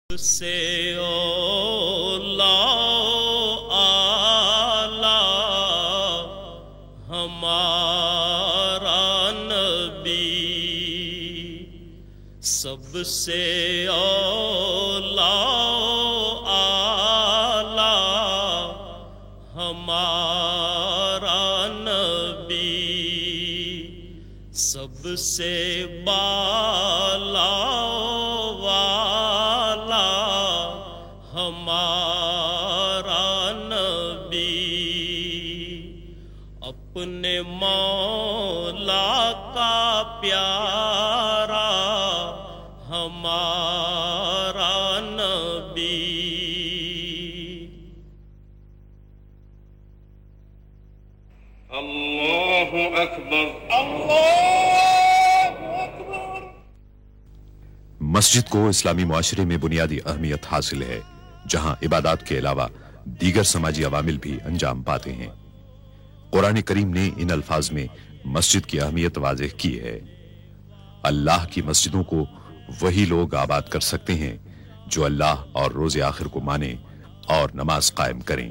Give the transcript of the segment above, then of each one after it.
سے اولا آلہ ہمارا نبی، سب سے اولا آلہ ہمارا نبی، سب سے بالا ہمارا نبی، اپنے مولا کا پیارا ہمارا نبی۔ اللہ اکبر، اللہ اکبر۔ مسجد کو اسلامی معاشرے میں بنیادی اہمیت حاصل ہے، جہاں عبادات کے علاوہ دیگر سماجی عوامل بھی انجام پاتے ہیں۔ قرآن کریم نے ان الفاظ میں مسجد کی اہمیت واضح کی ہے۔ اللہ کی مسجدوں کو وہی لوگ آباد کر سکتے ہیں جو اللہ اور روز آخر کو مانیں اور نماز قائم کریں،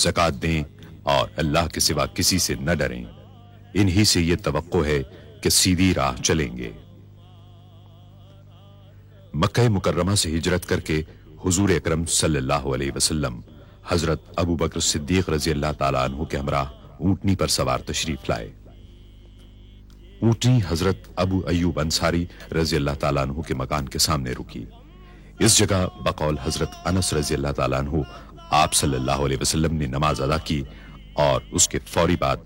زکوٰۃ دیں اور اللہ کے سوا کسی سے نہ ڈریں۔ انہی سے یہ توقع ہے کہ سیدھی راہ چلیں گے۔ مکہ مکرمہ سے ہجرت کر کے حضور اکرم صلی اللہ علیہ وسلم حضرت ابو بکر صدیق رضی اللہ تعالیٰ عنہ کے ہمراہ اونٹنی پر سوار تشریف لائے۔ اونٹنی حضرت ابو ایوب انصاری رضی اللہ تعالیٰ عنہ کے مکان کے سامنے رکی۔ اس جگہ بقول حضرت انس رضی اللہ تعالیٰ عنہ آپ صلی اللہ علیہ وسلم نے نماز ادا کی، اور اس کے فوری بعد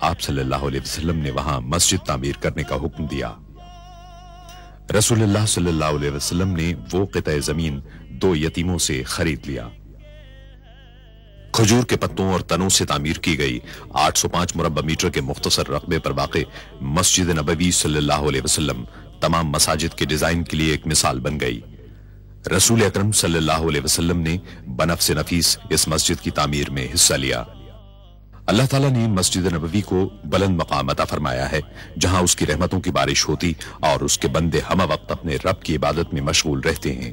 آپ صلی اللہ علیہ وسلم نے وہاں مسجد تعمیر کرنے کا حکم دیا۔ رسول اللہ صلی اللہ علیہ وسلم نے وہ قطع زمین 2 یتیموں سے خرید لیا۔ کھجور کے پتوں اور تنوں سے تعمیر کی گئی 805 مربع میٹر کے مختصر رقبے پر واقع مسجد نبوی صلی اللہ علیہ وسلم تمام مساجد کے ڈیزائن کے لیے ایک مثال بن گئی۔ رسول اکرم صلی اللہ علیہ وسلم نے بنفس نفیس اس مسجد کی تعمیر میں حصہ لیا۔ اللہ تعالیٰ نے مسجد نبوی کو بلند مقام عطا فرمایا ہے، جہاں اس کی رحمتوں کی بارش ہوتی اور اس کے بندے ہمہ وقت اپنے رب کی عبادت میں مشغول رہتے ہیں۔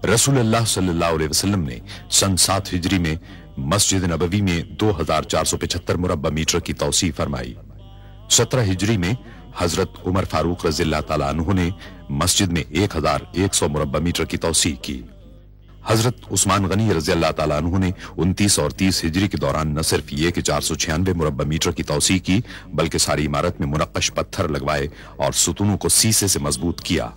رسول اللہ صلی اللہ علیہ وسلم نے سن 7 ہجری میں مسجد نبوی میں 2475 مربع میٹر کی توسیع فرمائی۔ 17 ہجری میں حضرت عمر فاروق رضی اللہ تعالیٰ عنہ نے مسجد میں 1100 مربع میٹر کی توسیع کی۔ حضرت عثمان غنی رضی اللہ تعالیٰ عنہ نے 29 اور 30 ہجری کے دوران نہ صرف یہ کہ 496 مربع میٹر کی توسیع کی، بلکہ ساری عمارت میں منقش پتھر لگوائے اور ستونوں کو سیسے سے مضبوط کیا۔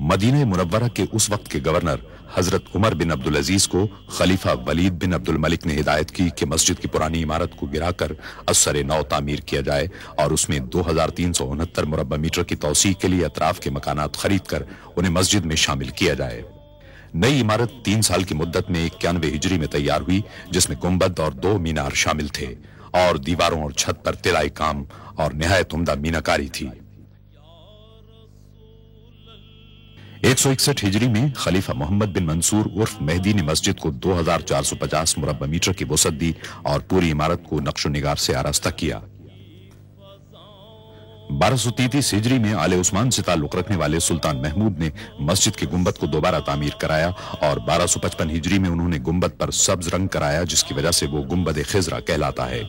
مدینہ منورہ کے اس وقت کے گورنر حضرت عمر بن عبدالعزیز کو خلیفہ ولید بن عبد الملک نے ہدایت کی کہ مسجد کی پرانی عمارت کو گرا کر ازسر نو تعمیر کیا جائے اور اس میں 2369 مربع میٹر کی توسیع کے لیے اطراف کے مکانات خرید کر انہیں مسجد میں شامل کیا جائے۔ نئی عمارت 3 سال کی مدت میں 91 ہجری میں تیار ہوئی، جس میں گنبد اور 2 مینار شامل تھے، اور دیواروں اور چھت پر طلائی کام اور نہایت عمدہ میناکاری تھی۔ 161 ہجری میں خلیفہ محمد بن منصور عرف مہدی نے مسجد کو 2450 مربع میٹر کی وسعت دی اور پوری عمارت کو نقش و نگار سے آراستہ کیا۔ 1233 ہجری میں آل عثمان سے تعلق رکھنے والے سلطان محمود نے مسجد کے گنبد کو دوبارہ تعمیر کرایا، اور 1255 ہجری میں انہوں نے گنبد پر سبز رنگ کرایا، جس کی وجہ سے وہ گنبد خضرا کہلاتا ہے۔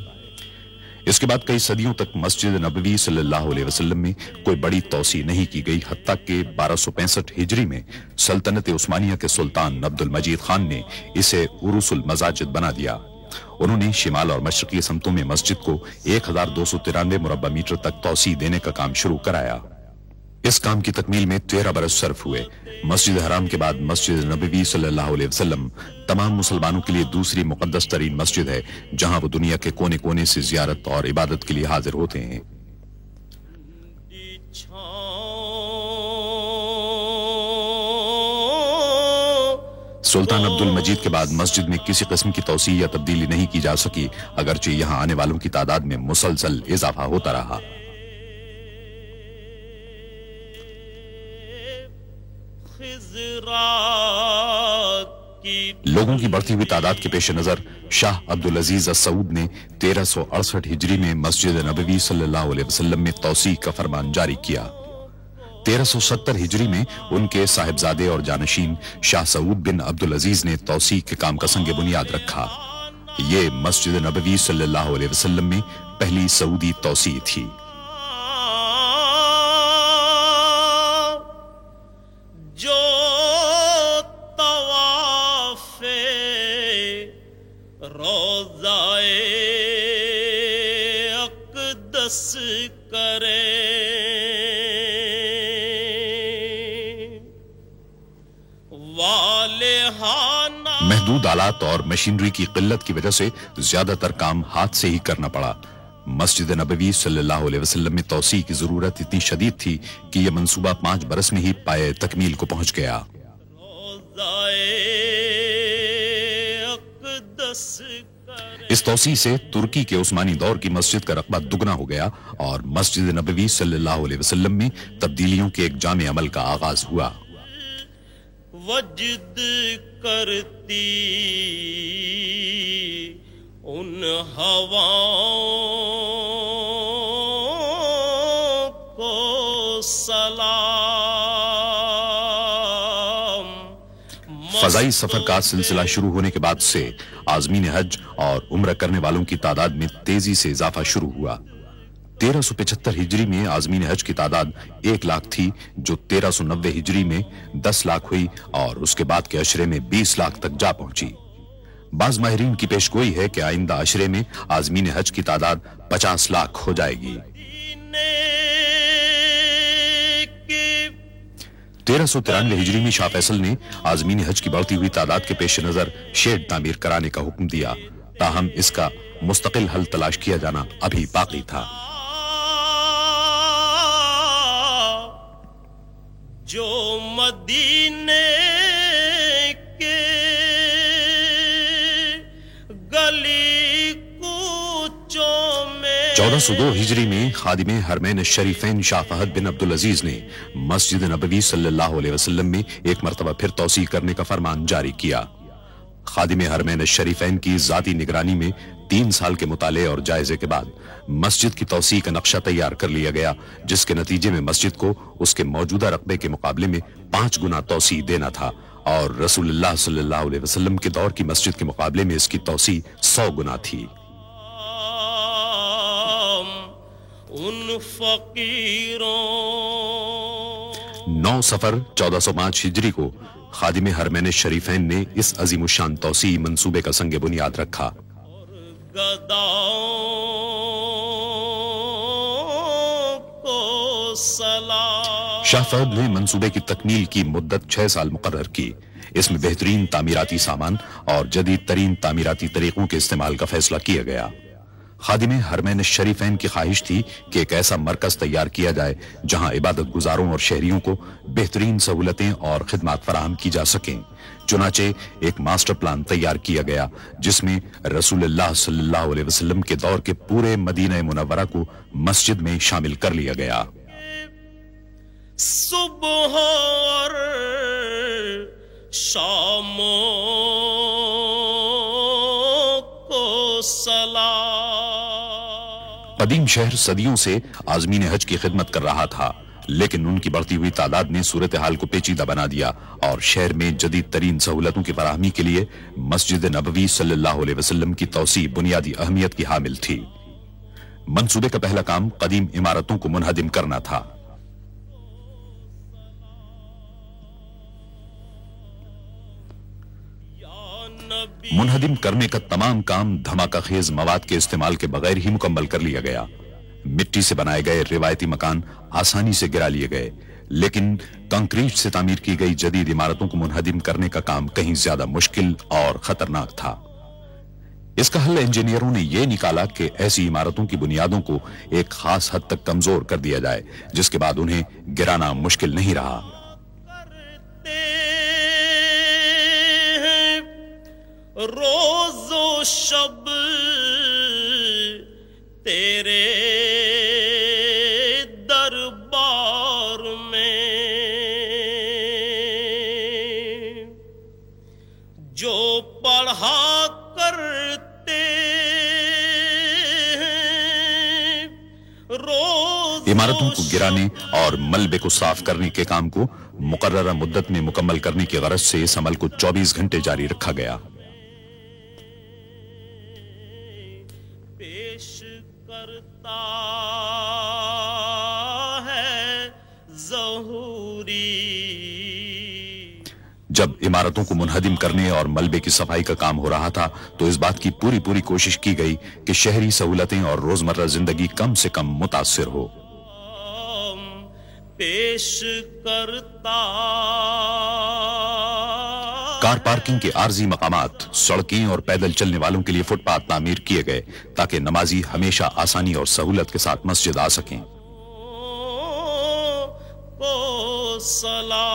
اس کے بعد کئی صدیوں تک مسجد نبوی صلی اللہ علیہ وسلم میں کوئی بڑی توسیع نہیں کی گئی، حتیٰ کہ 1265 ہجری میں سلطنت عثمانیہ کے سلطان عبد المجید خان نے اسے عروس المساجد بنا دیا۔ انہوں نے شمال اور مشرقی سمتوں میں مسجد کو 1293 مربع میٹر تک توسیع دینے کا کام شروع کرایا۔ اس کام کی تکمیل میں 13 برس صرف ہوئے۔ مسجد حرام کے بعد مسجد نبوی صلی اللہ علیہ وسلم تمام مسلمانوں کے لیے دوسری مقدس ترین مسجد ہے، جہاں وہ دنیا کے کونے کونے سے زیارت اور عبادت کے لیے حاضر ہوتے ہیں۔ سلطان عبد المجید کے بعد مسجد میں کسی قسم کی توسیع یا تبدیلی نہیں کی جا سکی، اگرچہ یہاں آنے والوں کی تعداد میں مسلسل اضافہ ہوتا رہا۔ لوگوں کی بڑھتی ہوئی تعداد کے پیش نظر شاہ عبدالعزیز السعود نے 1368 ہجری میں مسجد نبوی صلی اللہ علیہ وسلم میں توسیع کا فرمان جاری کیا۔ 1370 हिजरी में उनके साहिबजादे और जानशीन शाह सऊद बिन अब्दुल अजीज ने तौसीह के काम का संग बुनियाद रखा। ये मस्जिद नबवी सल्लल्लाहु अलैहि वसल्लम में पहली सऊदी तौसीह थी। जो तवाफे रोज़ाए अक़दस करे, महदूद आलात और मशीनरी की किल्लत की वजह से ज्यादातर काम हाथ से ही करना पड़ा। मस्जिद नबवी सल्लल्लाहु अलैहि वसल्लम में तौसीह की जरूरत इतनी शदीद थी कि यह मंसूबा 5 बरस में ही पाए तकमील को पहुंच गया। इस तौसीह से तुर्की के उस्मानी दौर की मस्जिद का रकबा दुगना हो गया और मस्जिद नबवी सल्लल्लाहु अलैहि वसल्लम में तब्दीलियों के एक जामे अमल का आगाज हुआ। वजद करती उन हवाओं को सलाम। फजाई सफर का सिलसिला शुरू होने के बाद से आज़मीन हज और उम्र करने वालों की तादाद में तेजी से इजाफा शुरू हुआ। 1375 हिजरी में आज़मीन हज की तादाद 1 लाख थी, जो 1390 हिजरी में 10 लाख हुई और उसके बाद के अशरे में 20 लाख तक जा पहुंची। बाज माहिरीन की पेशगोई है कि आइंदा अशरे में आज़मीन हज की तादाद 50 लाख हो जाएगी। 1393 हिजरी में शाह फैसल ने आज़मीन हज की बढ़ती हुई तादाद के पेश नजर शेड तामीर कराने का हुक्म दिया, ताहम इसका मुस्तकिल हल तलाश किया जाना अभी बाकी था। जो मदीने के गली कूचों में 1402 हिजरी में खादिमे हरमैन शरीफैन शाह फहद बिन अब्दुल अजीज ने मस्जिद नबवी सल्लल्लाहु अलैहि वसल्लम में एक मरतबा फिर तौसीह करने का फरमान जारी किया। खादिमे हरमैन शरीफैन की जाती निगरानी में 3 साल के मुताले और जायजे के बाद मस्जिद की तौसीह का नक्शा तैयार कर लिया गया, जिसके नतीजे में मस्जिद को उसके मौजूदा रकबे के मुकाबले में 5 गुना तौसीह देना था और रसूलुल्लाह सल्लल्लाहु अलैहि वसल्लम के दौर की मस्जिद के मुकाबले में इसकी तौसीह 100 गुना थी। उन फकीरों 9 सफर 1405 हिजरी को खादिमे हरमैन शरीफैन ने इस अजीमुशान तौसीह मंसूबे का संग बुनियाद रखा। शाह फहद ने मंसूबे की तकमील की मुद्दत 6 साल मुकर्रर की। इसमें बेहतरीन तामीराती सामान और जदीद तरीन तामीराती तरीकों के इस्तेमाल का फैसला किया गया। खादिमे हरमैन शरीफैन की ख्वाहिश थी कि एक ऐसा मरकज तैयार किया जाए जहां इबादत गुजारों और शहरियों को बेहतरीन सहूलतें और खिदमात फराहम की जा सकें। चुनाचे एक मास्टर प्लान तैयार किया गया, जिसमें रसूलुल्लाह सल्लल्लाहु अलैहि वसल्लम के दौर के पूरे मदीना मुनव्वरा को मस्जिद में शामिल कर लिया गया। सुबह और शामों को सलाम। कदीम शहर सदियों से आज़मीन हज की खिदमत कर रहा था, लेकिन उनकी बढ़ती हुई तादाद ने सूरत हाल को पेचीदा बना दिया और शहर में जदीद तरीन सहूलतों की फराहमी के लिए मस्जिद नबवी सल्लल्लाहु अलैहि वसल्लम की तौसीह बुनियादी अहमियत की हामिल थी। मंसूबे का पहला काम कदीम इमारतों को मुनहदिम करना था। मुनहदिम करने का तमाम काम धमाका खेज मवाद के इस्तेमाल के बगैर ही मुकम्मल कर लिया गया। मिट्टी से बनाए गए रिवायती मकान आसानी से गिरा लिए गए, लेकिन कंक्रीट से तामीर की गई जदीद इमारतों को मुनहदिम करने का काम कहीं ज्यादा मुश्किल और खतरनाक था। इसका हल इंजीनियरों ने यह निकाला कि ऐसी इमारतों की बुनियादों को एक खास हद तक कमजोर कर दिया जाए, जिसके बाद उन्हें गिराना मुश्किल नहीं रहा। रोज़ो शब तेरे दरबार में जो पढ़ा करते रोज़ इमारतों को गिराने और मलबे को साफ करने के काम को मुकर्ररा मुद्दत में मुकम्मल करने की गरज से इस अमल को 24 घंटे जारी रखा गया। पेश करता है ज़हूरी। जब इमारतों को मुनहदिम करने और मलबे की सफाई का काम हो रहा था तो इस बात की पूरी कोशिश की गई कि शहरी सहूलतें और रोजमर्रा जिंदगी कम से कम मुतासिर हो। पेश करता कार पार्किंग के आर्जी मकामात, सड़कें और पैदल चलने वालों के लिए फुटपाथ तामीर किए गए ताकि नमाजी हमेशा आसानी और सहूलत के साथ मस्जिद आ सकें। को सलाम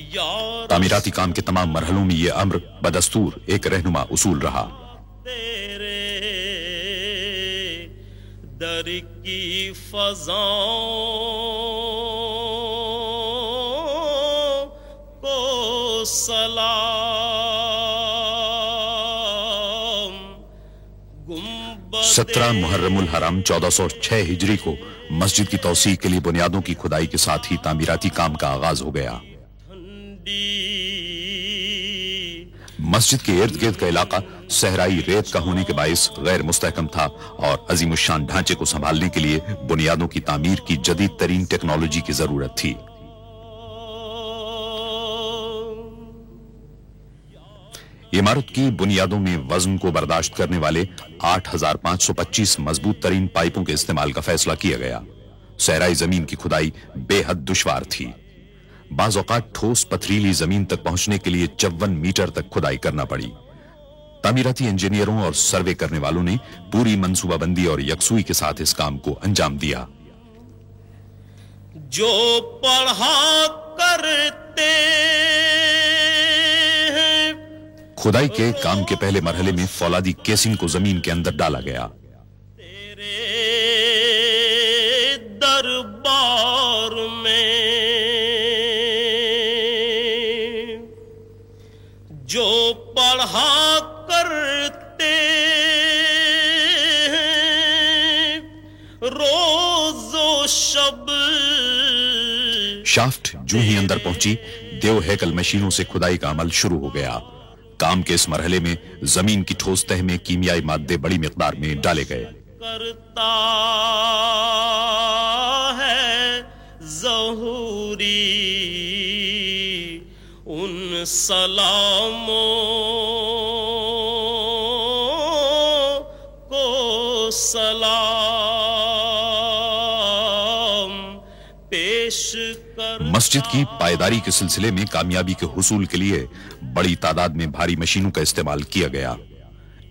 यार, तामीराती काम के तमाम मरहलों में यह अम्र बदस्तूर एक रहनुमा उसूल रहा। तेरे दर की फज़ाओं को सलाम। 17 मुहर्रमुल हराम 1406 हिजरी को मस्जिद की तौसीह के लिए बुनियादों की खुदाई के साथ ही तामीराती काम का आगाज हो गया। मस्जिद के इर्द गिर्द का इलाका सहराई रेत का होने के बाइस गैर मुस्तहकम था और अजीमुशान ढांचे को संभालने के लिए बुनियादों की तामीर की जदीद तरीन टेक्नोलॉजी की जरूरत थी। इमारत की बुनियादों में वजन को बर्दाश्त करने वाले 8525 मजबूत तरीन पाइपों के इस्तेमाल का फैसला किया गया। सहराई जमीन की खुदाई बेहद दुश्वार थी। बाज़ औक़ात ठोस पथरीली जमीन तक पहुंचने के लिए 54 मीटर तक खुदाई करना पड़ी। तामीराती इंजीनियरों और सर्वे करने वालों ने पूरी मंसूबाबंदी और यकसुई के साथ इस काम को अंजाम दिया। जो पढ़ा करते हैं, खुदाई के काम के पहले मरहले में फौलादी केसिंग को जमीन के अंदर डाला गया। तेरे दरबार में जो पढ़ा करते हैं, रोज़ो शब। शाफ्ट जो ही अंदर पहुंची, देव हैकल मशीनों से खुदाई का अमल शुरू हो गया। काम के इस मरहले में जमीन की ठोस तह में कीमियाई मादे बड़ी मिकदार में डाले गए। करता है ज़हूरी उन सलामों को सलाम पेश कर। मस्जिद की पायदारी के सिलसिले में कामयाबी के हुसूल के लिए बड़ी तादाद में भारी मशीनों का इस्तेमाल किया गया।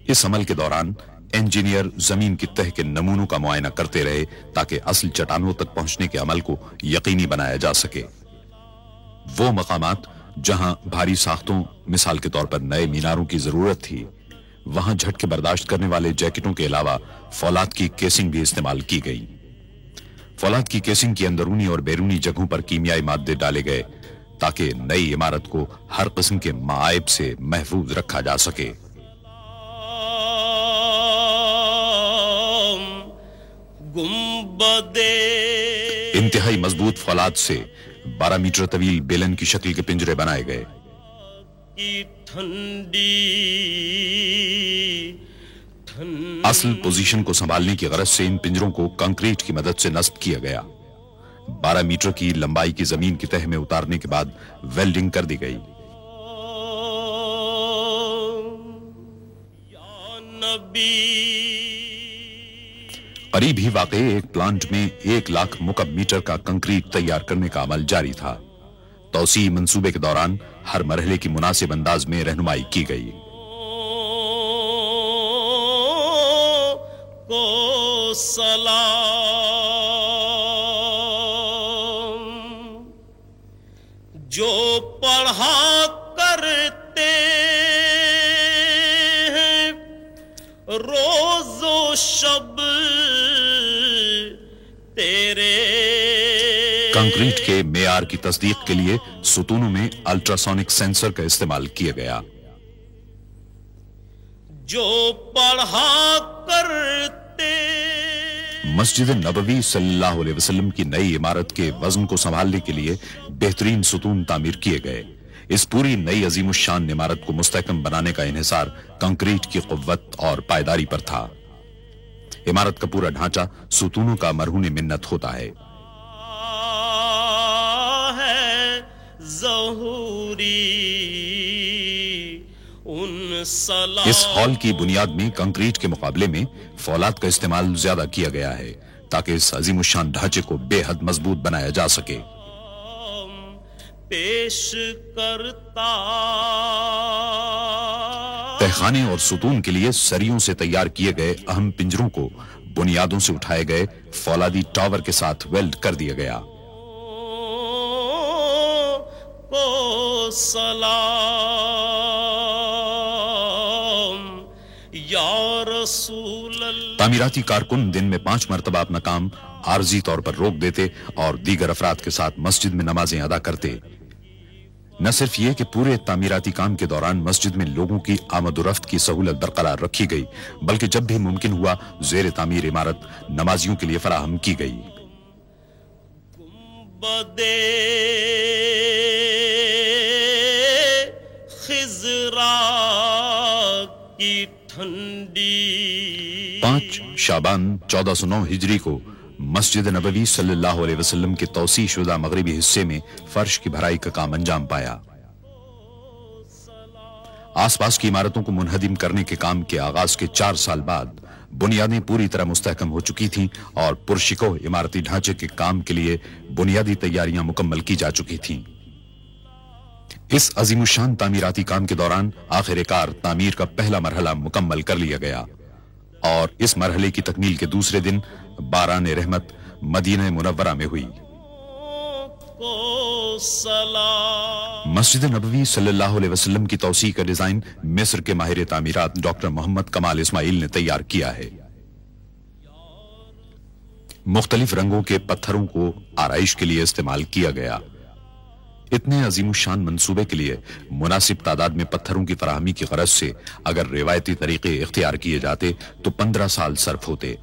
इस अमल के दौरान इंजीनियर जमीन की तह के नमूनों का मुआयना करते रहे ताकि असल चट्टानों तक पहुंचने के अमल को यकीनी बनाया जा सके। वो मकामात जहां भारी साख्तों, मिसाल के तौर पर नए मीनारों की जरूरत थी, वहां झटके बर्दाश्त करने वाले जैकेटों के अलावा फौलाद की केसिंग भी इस्तेमाल की गई। फौलाद की केसिंग की अंदरूनी और बैरूनी जगहों पर कीमियाई मादे डाले गए ताकि नई इमारत को हर किस्म के मायब से महफूज रखा जा सके। इंतहाई मजबूत फौलाद से 12 मीटर तवील बेलन की शक्ल के पिंजरे बनाए गए। असल पोजीशन को संभालने की गरज से इन पिंजरों को कंक्रीट की मदद से नस्ब किया गया। 12 मीटर की लंबाई की जमीन की तह में उतारने के बाद वेल्डिंग कर दी गई। करीब ही वाक़ई एक प्लांट में 1 लाख मुकब मीटर का कंक्रीट तैयार करने का अमल जारी था। तौसीह मंसूबे के दौरान हर मरहले की मुनासिब अंदाज में रहनुमाई की गई। को सलाम जो पढ़ा करते हैं, रोज़ो शब तेरे। कंक्रीट के मेयार की तस्दीक के लिए सुतूनों में अल्ट्रासोनिक सेंसर का इस्तेमाल किया गया। जो पढ़ा करते مسجد نبوی صلی اللہ علیہ وسلم کی نئی عمارت کے وزن کو سنبھالنے کے لیے بہترین ستون تعمیر کیے گئے. اس پوری نئی عظیم الشان عمارت کو مستحکم بنانے کا انحصار کنکریٹ کی قوت اور پائیداری پر تھا. عمارت کا پورا ڈھانچہ ستونوں کا مرہون منت ہوتا ہے. اس ہال کی بنیاد میں کنکریٹ کے مقابلے میں فولاد کا استعمال زیادہ کیا گیا ہے تاکہ اس عظیم الشان ڈھانچے کو بے حد مضبوط بنایا جا سکے. پیش کرتا تہخانے اور ستون کے لیے سریوں سے تیار کیے گئے اہم پنجروں کو بنیادوں سے اٹھائے گئے فولادی ٹاور کے ساتھ ویلڈ کر دیا گیا. کو سلام یا رسول اللہ. تعمیراتی کارکن دن میں 5 مرتبہ اپنا کام عارضی طور پر روک دیتے اور دیگر افراد کے ساتھ مسجد میں نمازیں ادا کرتے. نہ صرف یہ کہ پورے تعمیراتی کام کے دوران مسجد میں لوگوں کی آمد و رفت کی سہولت برقرار رکھی گئی بلکہ جب بھی ممکن ہوا زیر تعمیر عمارت نمازیوں کے لیے فراہم کی گئی. گنبدِ خضرا کی ٹھنڈی 5 شعبان 1409 ہجری کو مسجد نبوی صلی اللہ علیہ وسلم کے توسیع شدہ مغربی حصے میں فرش کی بھرائی کا کام انجام پایا. آس پاس کی عمارتوں کو منہدم کرنے کے کام کے آغاز کے 4 سال بعد بنیادیں پوری طرح مستحکم ہو چکی تھیں اور پرشکو عمارتی ڈھانچے کے کام کے لیے بنیادی تیاریاں مکمل کی جا چکی تھیں. اس عظیم الشان تعمیراتی کام کے دوران آخر کار تعمیر کا پہلا مرحلہ مکمل کر لیا گیا اور اس مرحلے کی تکمیل کے دوسرے دن باران رحمت مدینہ منورہ میں ہوئی. کو سلام. مسجد نبوی صلی اللہ علیہ وسلم کی توسیع کا ڈیزائن مصر کے ماہر تعمیرات ڈاکٹر محمد کمال اسماعیل نے تیار کیا ہے. مختلف رنگوں کے پتھروں کو آرائش کے لیے استعمال کیا گیا. اتنے عظیم الشان منصوبے کے لیے مناسب تعداد میں پتھروں کی فراہمی کی غرض سے اگر روایتی طریقے اختیار کیے جاتے تو 15 سال صرف ہوتے.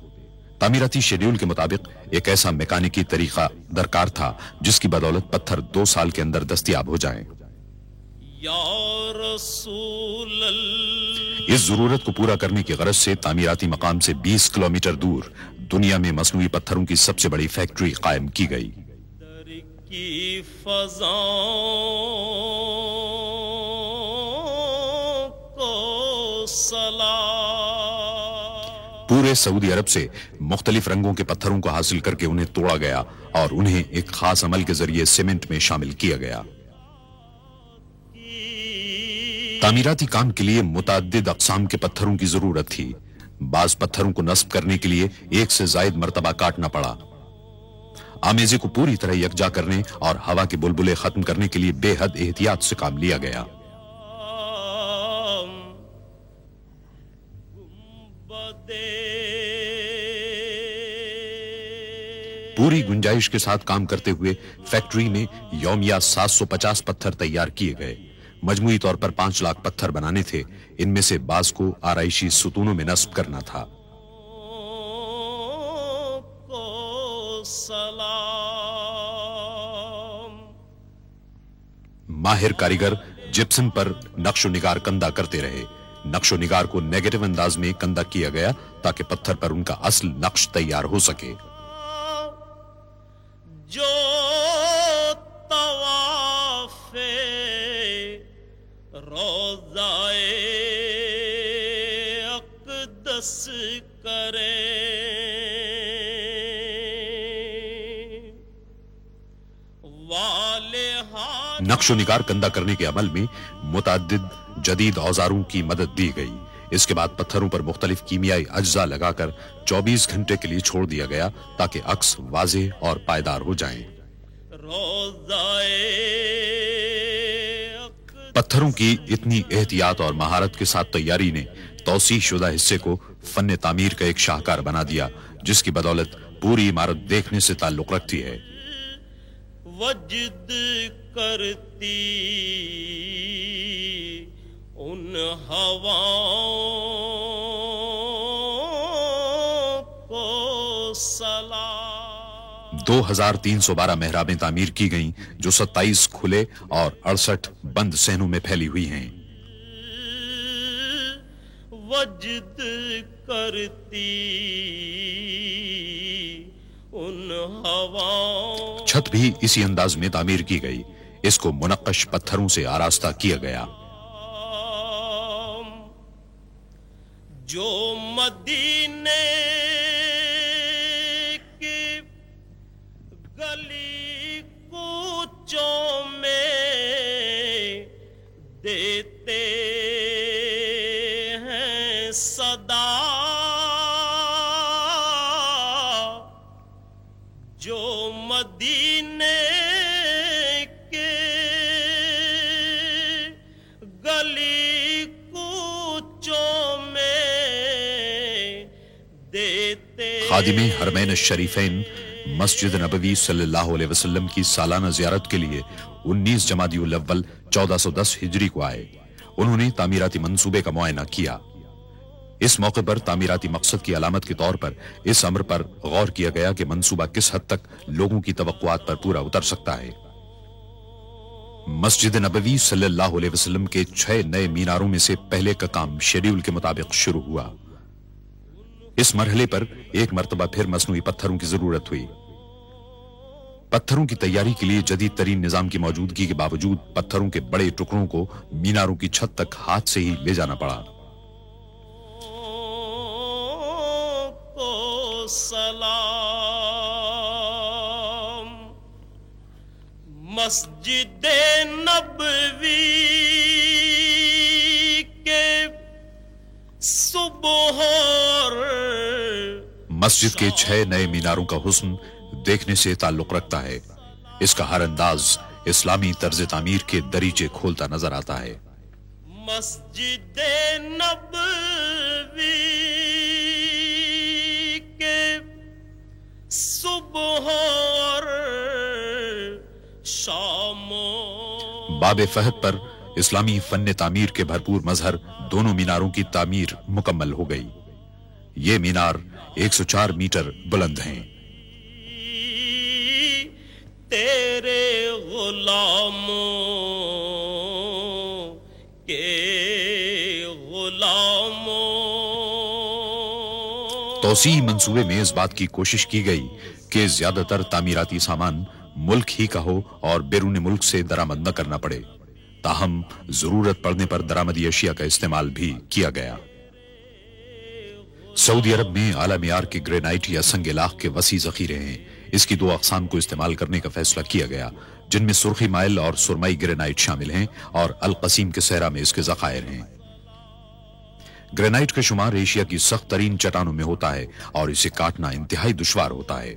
تعمیراتی شیڈیول کے مطابق ایک ایسا میکانکی طریقہ درکار تھا جس کی بدولت پتھر 2 سال کے اندر دستیاب ہو جائیں. یا رسول اللہ. اس ضرورت کو پورا کرنے کی غرض سے تعمیراتی مقام سے 20 کلومیٹر دور دنیا میں مصنوعی پتھروں کی سب سے بڑی فیکٹری قائم کی گئی. کی فضاؤں کو سلام. پورے سعودی عرب سے مختلف رنگوں کے پتھروں کو حاصل کر کے انہیں توڑا گیا اور انہیں ایک خاص عمل کے ذریعے سیمنٹ میں شامل کیا گیا. تعمیراتی کام کے لیے متعدد اقسام کے پتھروں کی ضرورت تھی. بعض پتھروں کو نصب کرنے کے لیے 1 سے زائد مرتبہ کاٹنا پڑا. آمیزے کو پوری طرح یکجا کرنے اور ہوا کے بلبلے ختم کرنے کے لیے بے حد احتیاط سے کام لیا گیا. پوری گنجائش کے ساتھ کام کرتے ہوئے فیکٹری میں یومیہ 750 پتھر تیار کیے گئے. مجموعی طور پر 5 لاکھ پتھر بنانے تھے. ان میں سے بعض کو آرائشی ستونوں میں نصب کرنا تھا. ماہر کاریگر جپسم پر نقش و نگار کندہ کرتے رہے. نقش و نگار کو نیگیٹو انداز میں کندہ کیا گیا تاکہ پتھر پر ان کا اصل نقش تیار ہو سکے. جو طواف روضائے اقدس کرے نقش و نگار کندہ کرنے کے عمل میں متعدد جدید اوزاروں کی مدد دی گئی. اس کے بعد پتھروں پر مختلف کیمیائی اجزاء لگا کر 24 گھنٹے کے لیے چھوڑ دیا گیا تاکہ عکس واضح اور پائیدار ہو جائیں. پتھروں کی اتنی احتیاط اور مہارت کے ساتھ تیاری نے توسیع شدہ حصے کو فن تعمیر کا ایک شاہکار بنا دیا جس کی بدولت پوری عمارت دیکھنے سے تعلق رکھتی ہے. وجد کرتی ان ہواؤں 2312 महराबें तामीर की गईं जो 27 खुले और 68 बंद सहनों में फैली हुई हैं। वजद करती उन हवाओं। छत भी इसी अंदाज में तामीर की गई। इसको मुनक्कश पत्थरों से आरास्ता किया गया। जो मदीने की गली कूचों में देते हैं सदा, जो मदीने के गली कूचों में देते। खादिमे हरमैन शरीफैन मस्जिद नबवी सल्लल्लाहु अलैहि वसल्लम की सालाना ज़ियारत के लिए 19 जमादियुल अव्वल 1410 हिजरी को आए। उन्होंने तामीराती मंसूबे का मुआयना किया। इस मौके पर तामीराती मकसद की अलामत के तौर पर इस अम्र पर गौर किया गया कि मंसूबा किस हद तक लोगों की तवक्कुआत पर पूरा उतर सकता है। मस्जिद नबवी सल्लल्लाहु अलैहि वसल्लम के 6 नए मीनारों में से पहले का काम शेड्यूल के मुताबिक शुरू हुआ। इस मरहले पर एक मर्तबा फिर मसनूई पत्थरों की जरूरत हुई। पत्थरों की तैयारी के लिए जदीद तरीन निजाम की मौजूदगी के बावजूद पत्थरों के बड़े टुकड़ों को मीनारों की छत तक हाथ से ही ले जाना पड़ा। सलाम मस्जिद नबवी के सुबह मस्जिद के 6 नए मीनारों का हुस्न देखने से ताल्लुक रखता है। इसका हर अंदाज इस्लामी तर्ज तामीर के दरीचे खोलता नजर आता है। मस्जिद नबवी के सुबह और शामों। बाब फहद पर इस्लामी फन तामीर के भरपूर मजहर दोनों मीनारों की तामीर मुकम्मल हो गई। ये मीनार 104 मीटर बुलंद हैं। तेरे गुलामों के गुलामों। तौसी मंसूबे में इस बात की कोशिश की गई कि ज्यादातर तामीराती सामान मुल्क ही का हो और बैरून मुल्क से दरामद न करना पड़े। ताहम जरूरत पड़ने पर दरामदी अशिया का इस्तेमाल भी किया गया। सऊदी अरब में आला मियार के ग्रेनाइट या संगेलाख के वसी जखीरे हैं। इसकी 2 अक़साम को इस्तेमाल करने का फैसला किया गया, जिनमें सुर्खी माइल और सुरमई ग्रेनाइट शामिल हैं और अल कसीम के सहरा में इसके ज़खायर हैं। ग्रेनाइट का शुमार एशिया की सख्त तरीन चट्टानों में होता है और इसे काटना इंतहाई दुश्वार होता है।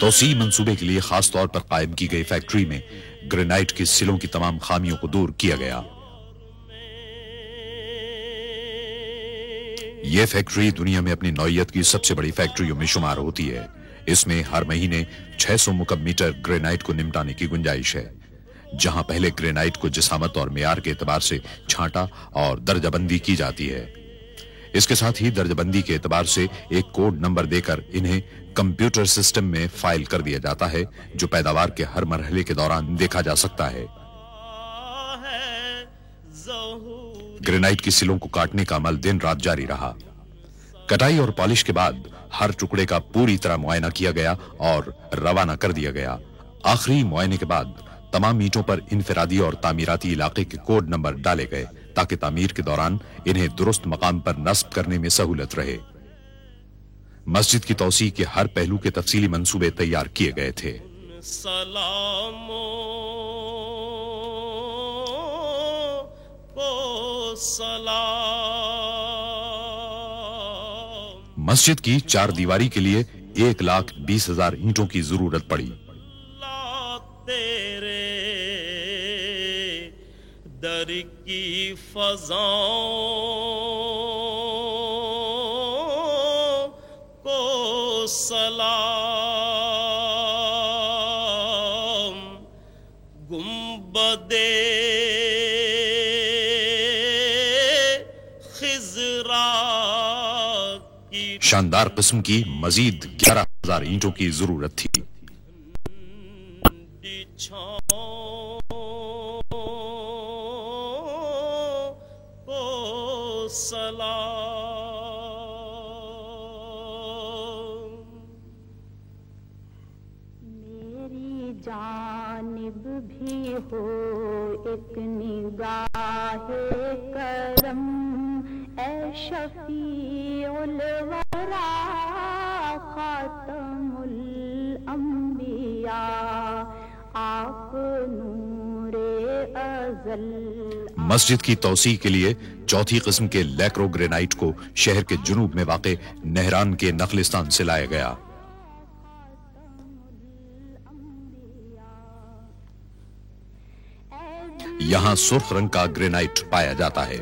तौसी मंसूबे के लिए खास तौर पर कायम की गई फैक्ट्री में ग्रेनाइट के सिलों की तमाम खामियों को दूर किया गया। यह फैक्ट्री दुनिया में अपनी नौइयत की सबसे बड़ी फैक्ट्रियों में शुमार होती है। इसमें हर महीने 600 मुकब मीटर ग्रेनाइट को निपटाने की गुंजाइश है। जहां पहले ग्रेनाइट को जिसामत और मेयार के एतबार से छांटा और दर्जाबंदी की जाती है। इसके साथ ही दर्जाबंदी के एतबार से एक कोड नंबर देकर इन्हें कंप्यूटर सिस्टम में फाइल कर दिया जाता है, जो पैदावार के हर मरहले के दौरान देखा जा सकता है। ग्रेनाइट की सिलों को काटने का अमल दिन रात जारी रहा। कटाई और पॉलिश के बाद हर टुकड़े का पूरी तरह मुआयना किया गया और रवाना कर दिया गया। आखिरी मुआयने के बाद तमाम ईंटों पर इनफरादी और तामीराती इलाके के कोड नंबर डाले गए ताकि तामीर के दौरान इन्हें दुरुस्त मकाम पर नस्ब करने में सहूलत रहे। मस्जिद की तौसी के हर पहलू के तफसीली मंसूबे तैयार किए गए थे। मस्जिद की 4 दीवारी के लिए 1,20,000 ईंटों की जरूरत पड़ी। तेरे दर की फज़ाओं को सलाम। गुंबदे شاندار قسم کی مزید 11,000 اینٹوں کی ضرورت تھی۔ چھاؤں کو سلام، میری جانب بھی ہو ایک نگاہ کرم، اے شفیع الورا خاتم الانبیاء، آپ نور ازل۔ مسجد کی توسیع کے لیے چوتھی قسم کے لیکرو گرینائٹ کو شہر کے جنوب میں واقع نہران کے نخلستان سے لایا گیا۔ یہاں سرخ رنگ کا گرینائٹ پایا جاتا ہے۔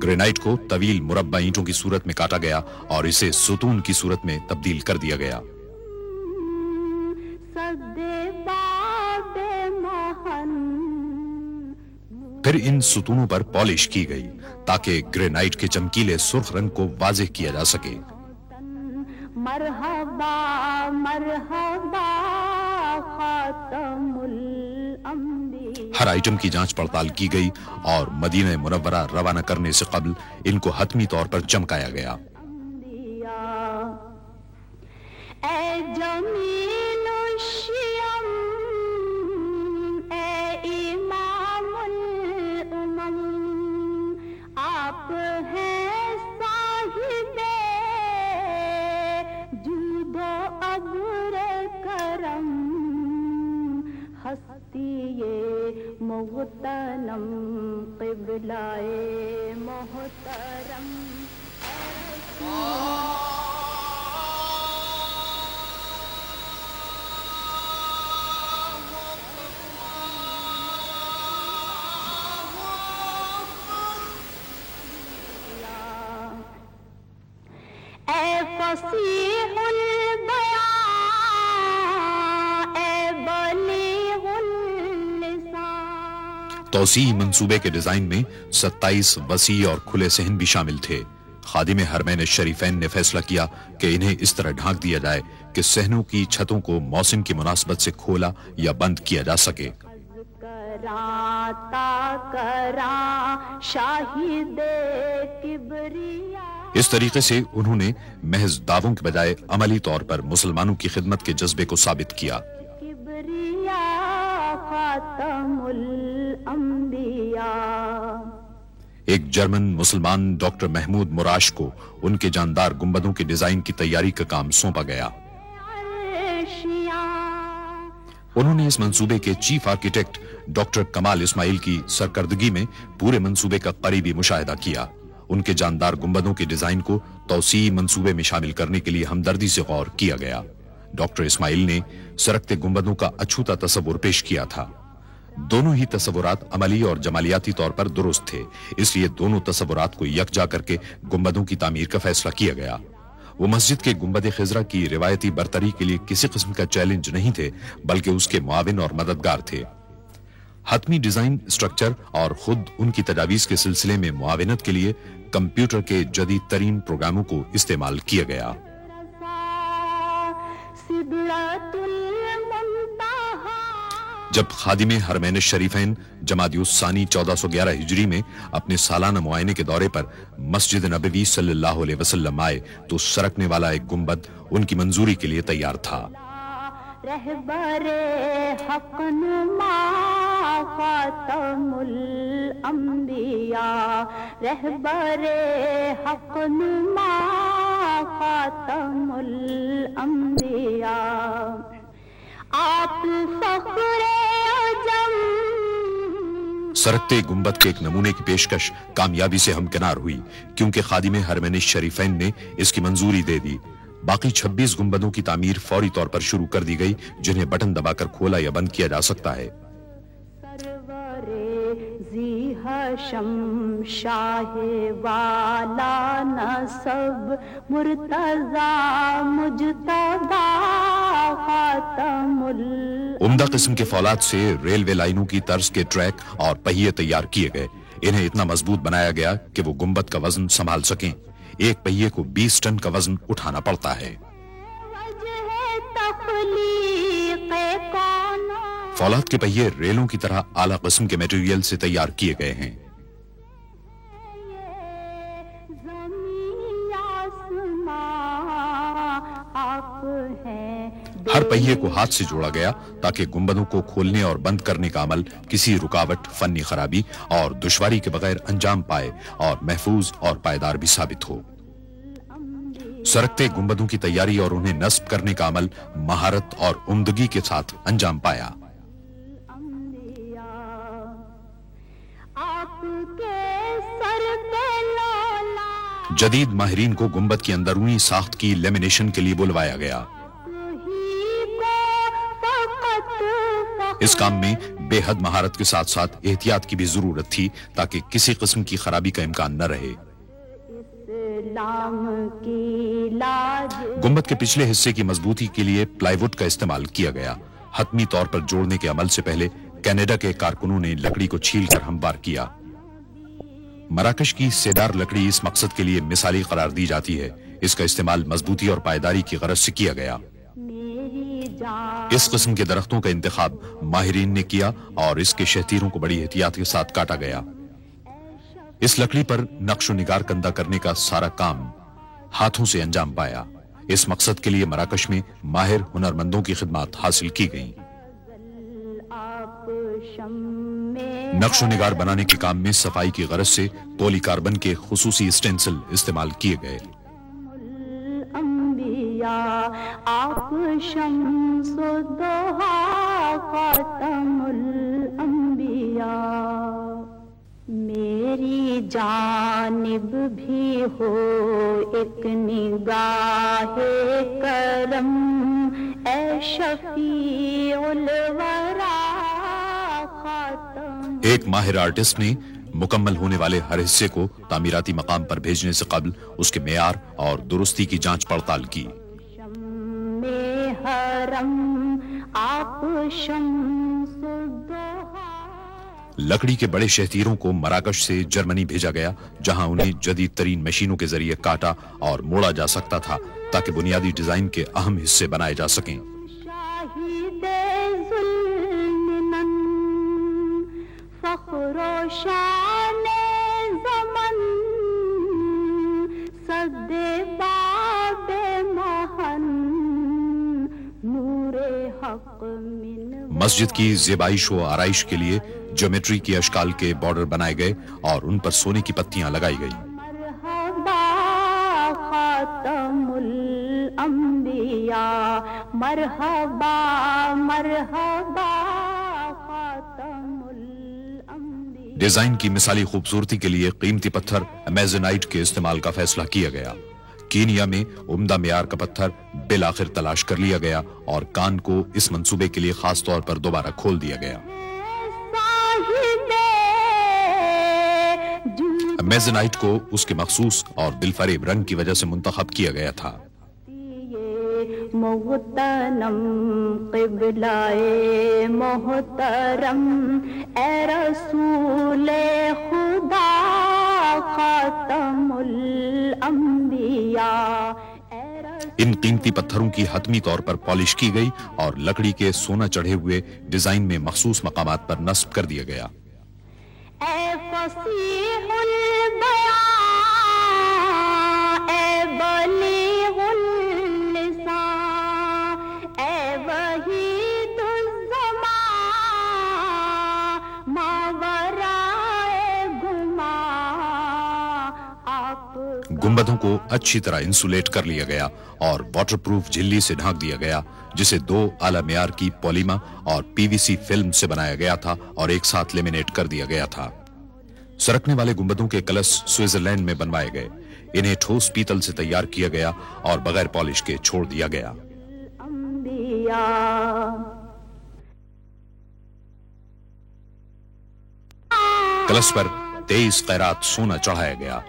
گرینائٹ کو طویل مربع اینٹوں کی صورت میں کاٹا گیا اور اسے ستون کی صورت میں تبدیل کر دیا گیا۔ پھر ان ستونوں پر پالش کی گئی تاکہ گرینائٹ کے چمکیلے سرخ رنگ کو واضح کیا جا سکے۔ مرحبا مرحبا خاتم الانبیاء۔ ہر آئٹم کی جانچ پڑتال کی گئی اور مدینہ منورہ روانہ کرنے سے قبل ان کو حتمی طور پر چمکایا گیا۔ اے جمیل الشیم، اے امام الامم، آپ ہیں صاحب جود و ابر کرم، ہستی مغتنم قبلہ محترم۔ اے فصیح البیان، اے بلیغ اللسان۔ توسیعی منصوبے کے ڈیزائن میں 27 وسیع اور کھلے صحن بھی شامل تھے۔ خادم حرمین الشریفین نے فیصلہ کیا کہ انہیں اس طرح ڈھانک دیا جائے کہ صحنوں کی چھتوں کو موسم کی مناسبت سے کھولا یا بند کیا جا سکے۔ اس طریقے سے انہوں نے محض دعووں کے بجائے عملی طور پر مسلمانوں کی خدمت کے جذبے کو ثابت کیا۔ ایک جرمن مسلمان ڈاکٹر محمود مراش کو ان کے جاندار گنبدوں کے ڈیزائن کی تیاری کا کام سونپا گیا۔ انہوں نے اس منصوبے کے چیف آرکیٹیکٹ ڈاکٹر کمال اسماعیل کی سرکردگی میں پورے منصوبے کا قریبی مشاہدہ کیا۔ ان کے جاندار گنبدوں کے ڈیزائن کو توسیعی منصوبے میں شامل کرنے کے لیے ہمدردی سے غور کیا گیا۔ ڈاکٹر اسماعیل نے سرکتے گنبدوں کا اچھوتا تصور پیش کیا تھا۔ دونوں ہی تصورات عملی اور جمالیاتی طور پر درست تھے، اس لیے دونوں تصورات کو یکجا کر کے گنبدوں کی تعمیر کا فیصلہ کیا گیا۔ وہ مسجد کے گنبد خضرا کی روایتی برتری کے لیے کسی قسم کا چیلنج نہیں تھے، بلکہ اس کے معاون اور مددگار تھے۔ حتمی ڈیزائن اسٹرکچر اور خود ان کی تجاویز کے سلسلے میں معاونت کے لیے کمپیوٹر کے جدید ترین پروگراموں کو استعمال کیا گیا۔ جب خادم حرمین الشریفین جمادی الثانی 1411 ہجری میں اپنے سالانہ معائنے کے دورے پر مسجد نبوی صلی اللہ علیہ وسلم آئے تو سرکنے والا ایک گنبد ان کی منظوری کے لیے تیار تھا۔ رہبر حق نما خاتم الانبیاء، رہبر حق نما خاتم الانبیاء، آپ فخر عجم۔ سرکتے گنبد کے ایک نمونے کی پیشکش کامیابی سے ہمکنار ہوئی کیونکہ خادم حرمین الشریفین نے اس کی منظوری دے دی۔ باقی 26 گنبدوں کی تعمیر فوری طور پر شروع کر دی گئی، جنہیں بٹن دبا کر کھولا یا بند کیا جا سکتا ہے۔ سرور ذی حشم شاہ والا نسب مرتضی مجتبی خاتم عمدہ قسم کے فولاد سے ریلوے لائنوں کی طرز کے ٹریک اور پہیے تیار کیے گئے۔ انہیں اتنا مضبوط بنایا گیا کہ وہ گنبد کا وزن سنبھال سکیں. ایک پہیے کو 20 ٹن کا وزن اٹھانا پڑتا ہے. فولاد کے پہیے ریلوں کی طرح اعلیٰ قسم کے میٹیریل سے تیار کیے گئے ہیں. ہر پہیے کو ہاتھ سے جوڑا گیا تاکہ گنبدوں کو کھولنے اور بند کرنے کا عمل کسی رکاوٹ، فنی خرابی اور دشواری کے بغیر انجام پائے اور محفوظ اور پائیدار بھی ثابت ہو. سرکتے گنبدوں کی تیاری اور انہیں نصب کرنے کا عمل مہارت اور عمدگی کے ساتھ انجام پایا. جدید ماہرین کو گنبد کی اندرونی ساخت کی لیمینیشن کے لیے بلوایا گیا. اس کام میں بے حد مہارت کے ساتھ ساتھ احتیاط کی بھی ضرورت تھی تاکہ کسی قسم کی خرابی کا امکان نہ رہے. گنبد کے پچھلے حصے کی مضبوطی کے لیے پلائی ووڈ کا استعمال کیا گیا. حتمی طور پر جوڑنے کے عمل سے پہلے کینیڈا کے کارکنوں نے لکڑی کو چھیل کر ہموار کیا. مراکش کی سیدار لکڑی اس مقصد کے لیے مثالی قرار دی جاتی ہے. اس کا استعمال مضبوطی اور پائیداری کی غرض سے کیا گیا. اس قسم کے درختوں کا انتخاب ماہرین نے کیا اور اس کے شہتیروں کو بڑی احتیاط کے ساتھ کاٹا گیا. اس لکڑی پر نقش و نگار کندہ کرنے کا سارا کام ہاتھوں سے انجام پایا. اس مقصد کے لیے مراکش میں ماہر ہنرمندوں کی خدمات حاصل کی گئیں. نقش و نگار بنانے کے کام میں صفائی کی غرض سے پولی کاربن کے خصوصی اسٹینسل استعمال کیے گئے. آپ شمس الضحا خاتم الانبیاء. میری جانب بھی ہو ایک نگاہ کرم اے شفیع الورا خاتم. ایک ماہر آرٹسٹ نے مکمل ہونے والے ہر حصے کو تعمیراتی مقام پر بھیجنے سے قبل اس کے معیار اور درستی کی جانچ پڑتال کی. لکڑی کے بڑے شہتیروں کو مراکش سے جرمنی بھیجا گیا جہاں انہیں جدید ترین مشینوں کے ذریعے کاٹا اور موڑا جا سکتا تھا تاکہ بنیادی ڈیزائن کے اہم حصے بنائے جا سکیں. فخر و شان زمن صد باب محن نور حق من. مسجد کی زیبائش و آرائش کے لیے جیومیٹری کی اشکال کے بارڈر بنائے گئے اور ان پر سونے کی پتیاں لگائی گئی. مرحبا خاتم الانبیاء مرحبا مرحبا خاتم الانبیاء. ڈیزائن کی مثالی خوبصورتی کے لیے قیمتی پتھر امیزونائٹ کے استعمال کا فیصلہ کیا گیا. کینیا میں عمدہ معیار کا پتھر بالآخر تلاش کر لیا گیا اور کان کو اس منصوبے کے لیے خاص طور پر دوبارہ کھول دیا گیا. میزنائٹ کو اس کے مخصوص اور دلفریب رنگ کی وجہ سے منتخب کیا گیا تھا. محترم قبلہ محترم اے رسول خدا خاتم الانبیاء. ان قیمتی پتھروں کی حتمی طور پر پالش کی گئی اور لکڑی کے سونا چڑھے ہوئے ڈیزائن میں مخصوص مقامات پر نصب کر دیا گیا. اے فصیح البیاں اے بلیغ اللسان اے وحید الزمان ماورائے گما. آپ گنبدوں کو اچھی طرح انسولیٹ کر لیا گیا اور واٹر پروف جھلی سے ڈھانک دیا گیا جسے 2 اعلی معیار کی پولیما اور پی وی سی فلم سے بنایا گیا تھا اور ایک ساتھ لیمینیٹ کر دیا گیا تھا. سرکنے والے گنبدوں کے کلش سوئٹزرلینڈ میں بنوائے گئے. انہیں ٹھوس پیتل سے تیار کیا گیا اور بغیر پالش کے چھوڑ دیا گیا. کلش پر 23 قیرات سونا چڑھایا گیا.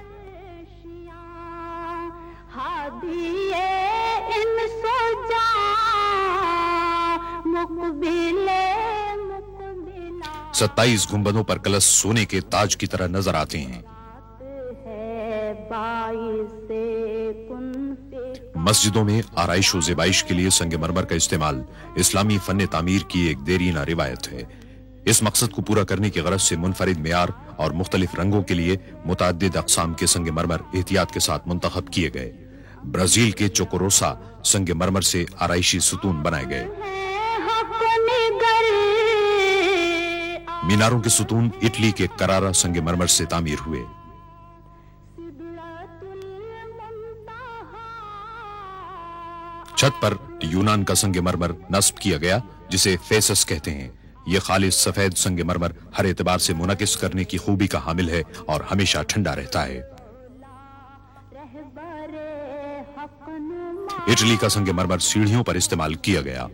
27 गुंबदों पर कलश सोने के ताज की तरह नजर आते हैं। मस्जिदों में आराइश और ज़ेबाइश के लिए संगमरमर का इस्तेमाल इस्लामी फन तामीर की एक देरीना रिवायत है। इस मकसद को पूरा करने की गरज से मुनफरिद मेयार और मुख्तलिफ रंगों के लिए मुतअद्दिद अक़साम के संगमरमर एहतियात के साथ मुंतखब किए गए। ब्राजील के चोकोरोसा संगमरमर से आराइशी सुतून बनाए गए। मीनारों के सुतून इटली के करारा संगमरमर से तामीर हुए। छत पर यूनान का संगमरमर नस्ब किया गया, जिसे फेसस कहते हैं। यह खालिस सफेद संगमरमर हर एतबार से मुनकिस करने की खूबी का हामिल है और हमेशा ठंडा रहता है। इटली का संगमरमर सीढ़ियों पर इस्तेमाल किया गया।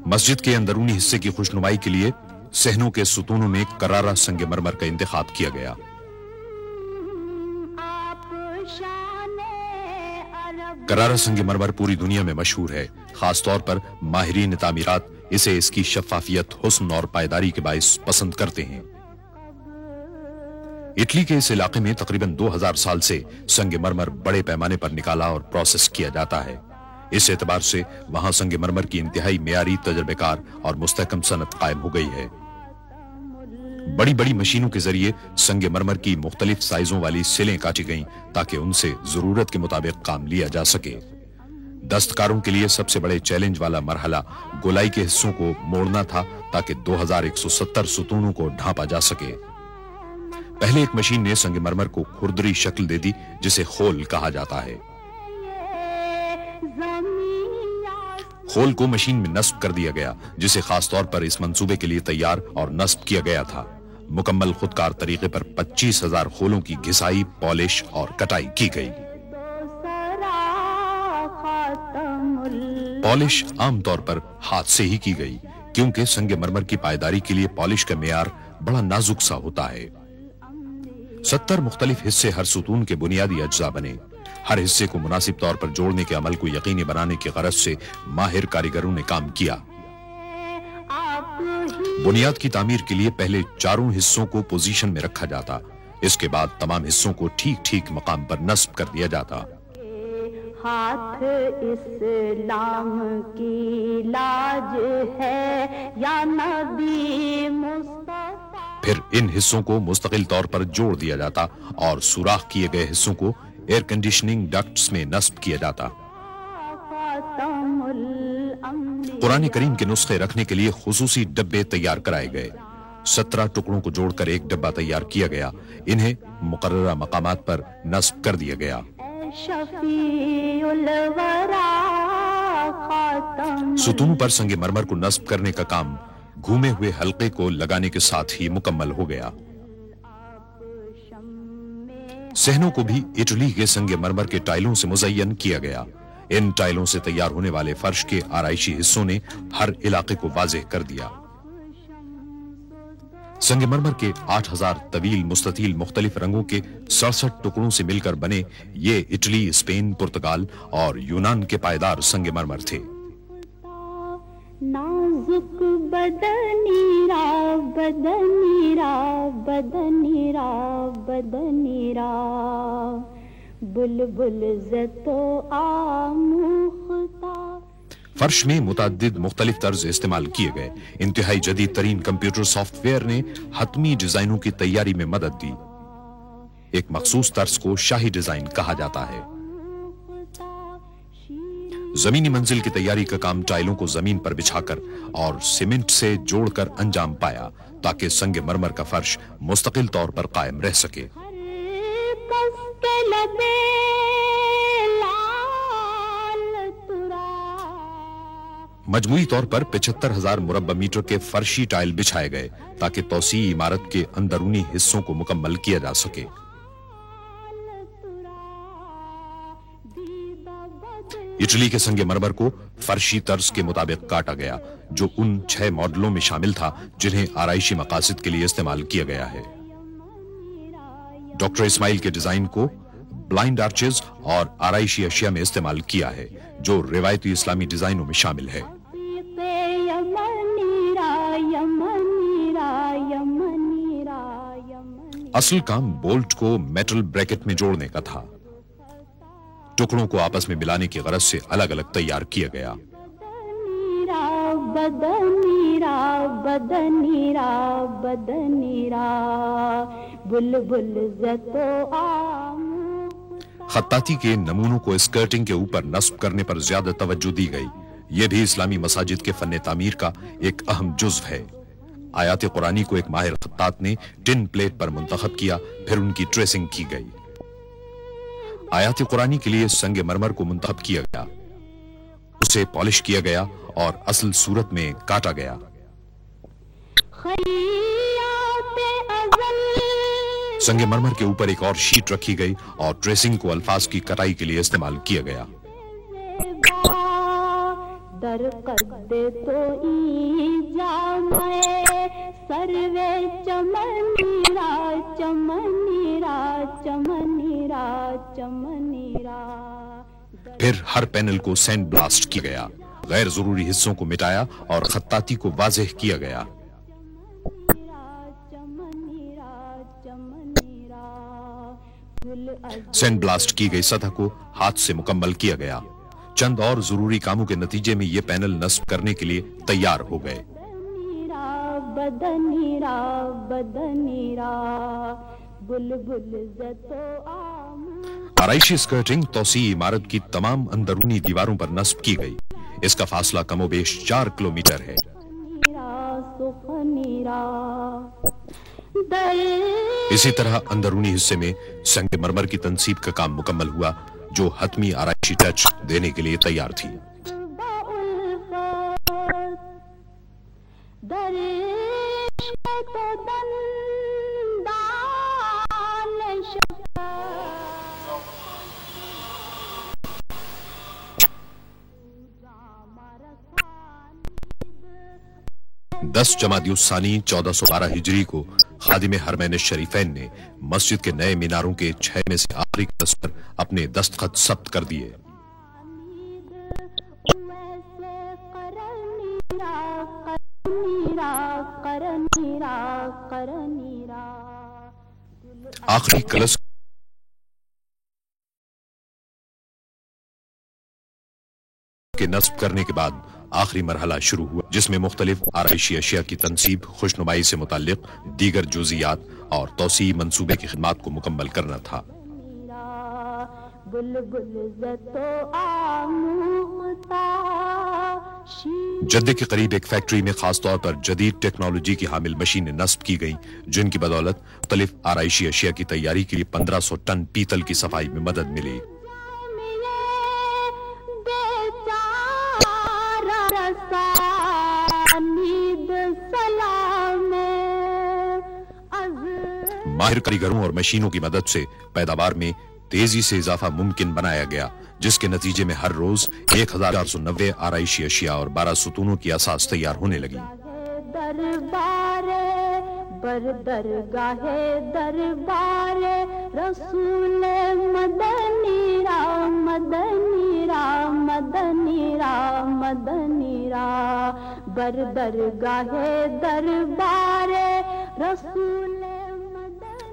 मस्जिद के अंदरूनी हिस्से की खुशनुमाई के लिए सहनों के सुतूनों में करारा संगमरमर का इंतखाब किया गया। करारा संगमरमर पूरी दुनिया में मशहूर है। खास तौर पर माहिरीन तामीरात इसे इसकी शफाफियत, हुस्न और पायदारी के बाइस पसंद करते हैं। इटली के इस इलाके में तकरीबन 2000 साल से संगमरमर बड़े पैमाने पर निकाला और प्रोसेस किया जाता है। इस एतबार से वहां संगमरमर की इंतहाई मेयारी, तजर्बेकार और मुस्तहकम सनत कायम हो गई है। बड़ी बड़ी मशीनों के जरिए संगमरमर की मुख्तलिफ साइजों वाली सिलें काटी गईं ताकि उनसे जरूरत के मुताबिक काम लिया जा सके। दस्तकारों के लिए सबसे बड़े चैलेंज वाला मरहला गोलाई के हिस्सों को मोड़ना था ताकि 2170 सुतूनों को ढांपा जा सके। पहले एक मशीन ने संगमरमर को खुरदरी शक्ल दे दी, जिसे खोल कहा जाता है। खोल को मशीन में नस्ब कर दिया गया, जिसे खास तौर पर इस मंसूबे के लिए तैयार और नस्ब किया गया था। मुकम्मल खुदकार तरीके पर 25,000 खोलों की घिसाई, पॉलिश और कटाई की गई। पॉलिश आमतौर पर हाथ से ही की गई, क्योंकि संगमरमर की पायदारी के लिए पॉलिश का मेयार बड़ा नाजुक सा होता है। 70 मुख्तलिफ हिस्से हर सुतून के बुनियादी अज्जा बने। हर हिस्से को मुनासिब तौर पर जोड़ने के अमल को यकीनी बनाने की गरज से माहिर कारीगरों ने काम किया। बुनियाद की तामीर के लिए पहले चारों हिस्सों को पोजीशन में रखा जाता। इसके बाद तमाम हिस्सों को ठीक ठीक मकाम पर नस्ब कर दिया जाता। हाथ इस्लाम की लाज है या नबी मुस्तफा। फिर इन हिस्सों को मुस्तकिल तौर पर जोड़ दिया जाता और सुराख किए गए हिस्सों को एयर कंडीशनिंग डक्ट्स में नस्ब किया जाता। कुरान करीम के नुस्खे रखने के लिए खुसूसी डब्बे तैयार कराए गए। 17 टुकड़ों को जोड़कर एक डब्बा तैयार किया गया। इन्हें मुकर्ररा मकामात पर नस्ब कर दिया गया। सुतून पर संगमरमर को नस्ब करने का काम घूमे हुए हल्के को लगाने के साथ ही मुकम्मल हो गया। सहनों को भी इटली के संगमरमर के टाइलों से मुज़य्यन किया गया। इन टाइलों से तैयार होने वाले फर्श के आराइशी हिस्सों ने हर इलाके को वाज़ेह कर दिया। संगमरमर के 8000 तवील मुस्ततील मुख्तलिफ रंगों के 67 टुकड़ों से मिलकर बने ये इटली, स्पेन, पुर्तगाल और यूनान के पायदार संगमरमर थे। नाजुक बदनीरा बदनीरा बदनीरा बदनीरा बुलबुल ज़तो आमुख्ता। फर्श में मुतअद्दिद मुख्तलिफ तर्ज इस्तेमाल किए गए। इंतहाई जदीद तरीन कंप्यूटर सॉफ्टवेयर ने हतमी डिजाइनों की तैयारी में मदद दी। एक मखसूस तर्ज को शाही डिजाइन कहा जाता है। जमीनी मंजिल की तैयारी का काम टाइलों को जमीन पर बिछाकर और सीमेंट से जोड़कर अंजाम पाया, ताकि संगमरमर का फर्श मुस्तकिल तौर पर कायम रह सके। मजमूई तौर पर 75,000 मुरब्बा मीटर के फर्शी टाइल बिछाए गए, ताकि तौसी इमारत के अंदरूनी हिस्सों को मुकम्मल किया जा सके। इटली के संगमरमर को फर्शी तर्ज के मुताबिक काटा गया, जो उन 6 मॉडलों में शामिल था जिन्हें आराइशी मकासद के लिए इस्तेमाल किया गया है। डॉक्टर इस्माइल के डिजाइन को ब्लाइंड आर्चेज और आराइशी अशिया में इस्तेमाल किया है जो रिवायती इस्लामी डिजाइनों में शामिल है। असल काम बोल्ट को मेटल ब्रैकेट में जोड़ने का था। टुकड़ों को आपस में मिलाने की गरज से अलग अलग तैयार किया गया। खत्ताती के नमूनों को स्कर्टिंग के ऊपर नस्ब करने पर ज्यादा तवज्जो दी गई। यह भी इस्लामी मसाजिद के फन तामीर का एक अहम जुज़्व है। आयात कुरानी को एक माहिर खत्तात ने टिन प्लेट पर मुंतखब किया, फिर उनकी ट्रेसिंग की गई। आयात कुरानी के लिए संगे मरमर को मुंतखब किया गया, उसे पॉलिश किया गया और असल सूरत में काटा गया। संगे मरमर के ऊपर एक और शीट रखी गई और ट्रेसिंग को अल्फाज की कटाई के लिए इस्तेमाल किया गया। दर कद्दे तो सर्वे चमनीरा चमनीरा चमनीरा चमनीरा। फिर हर पैनल को सैंड ब्लास्ट किया गया, गैर जरूरी हिस्सों को मिटाया और खत्ताती को वाज़ेह किया गया। सैंड ब्लास्ट की गई सतह को हाथ से मुकम्मल किया गया। चंद और जरूरी कामों के नतीजे में ये पैनल नस्ब करने के लिए तैयार हो गए। आराइशी स्कर्टिंग तौसी इमारत की तमाम अंदरूनी दीवारों पर नस्ब की गई। इसका फासला कमोबेश 4 किलोमीटर है। इसी तरह अंदरूनी हिस्से में संगे मरमर की तनसीब का काम मुकम्मल हुआ जो हतमी आराइशी टच देने के लिए तैयार थी। दस जमादियुस्सानी 1412 हिजरी को खादिम हरमैन शरीफैन ने मस्जिद के नए मीनारों के 6 में से आखिरी कलश पर अपने दस्तखत सब्त कर दिए। आखिरी कलश के नस्ब करने के बाद आखिरी मरहला शुरू हुआ जिसमें मुख्तलिफ आराइशी अशिया की तनसीब, खुशनुमाई से मुताल्लिक दीगर जुजियात और तौसी मंसूबे की खिदमात को मुकम्मल करना था। जद्दे के करीब एक फैक्ट्री में खास तौर पर जदीद टेक्नोलॉजी की हामिल मशीनें नस्ब की गईं जिनकी बदौलत मुख्तलिफ आराइशी अशिया की तैयारी के लिए 1500 टन पीतल की सफाई में मदद मिली। माहिर कारीगरों और मशीनों की मदद से पैदावार में तेजी से इजाफा मुमकिन बनाया गया जिसके नतीजे में हर रोज 1490 आराइशी अशिया और 12 सुतूनों की असास तैयार होने लगी।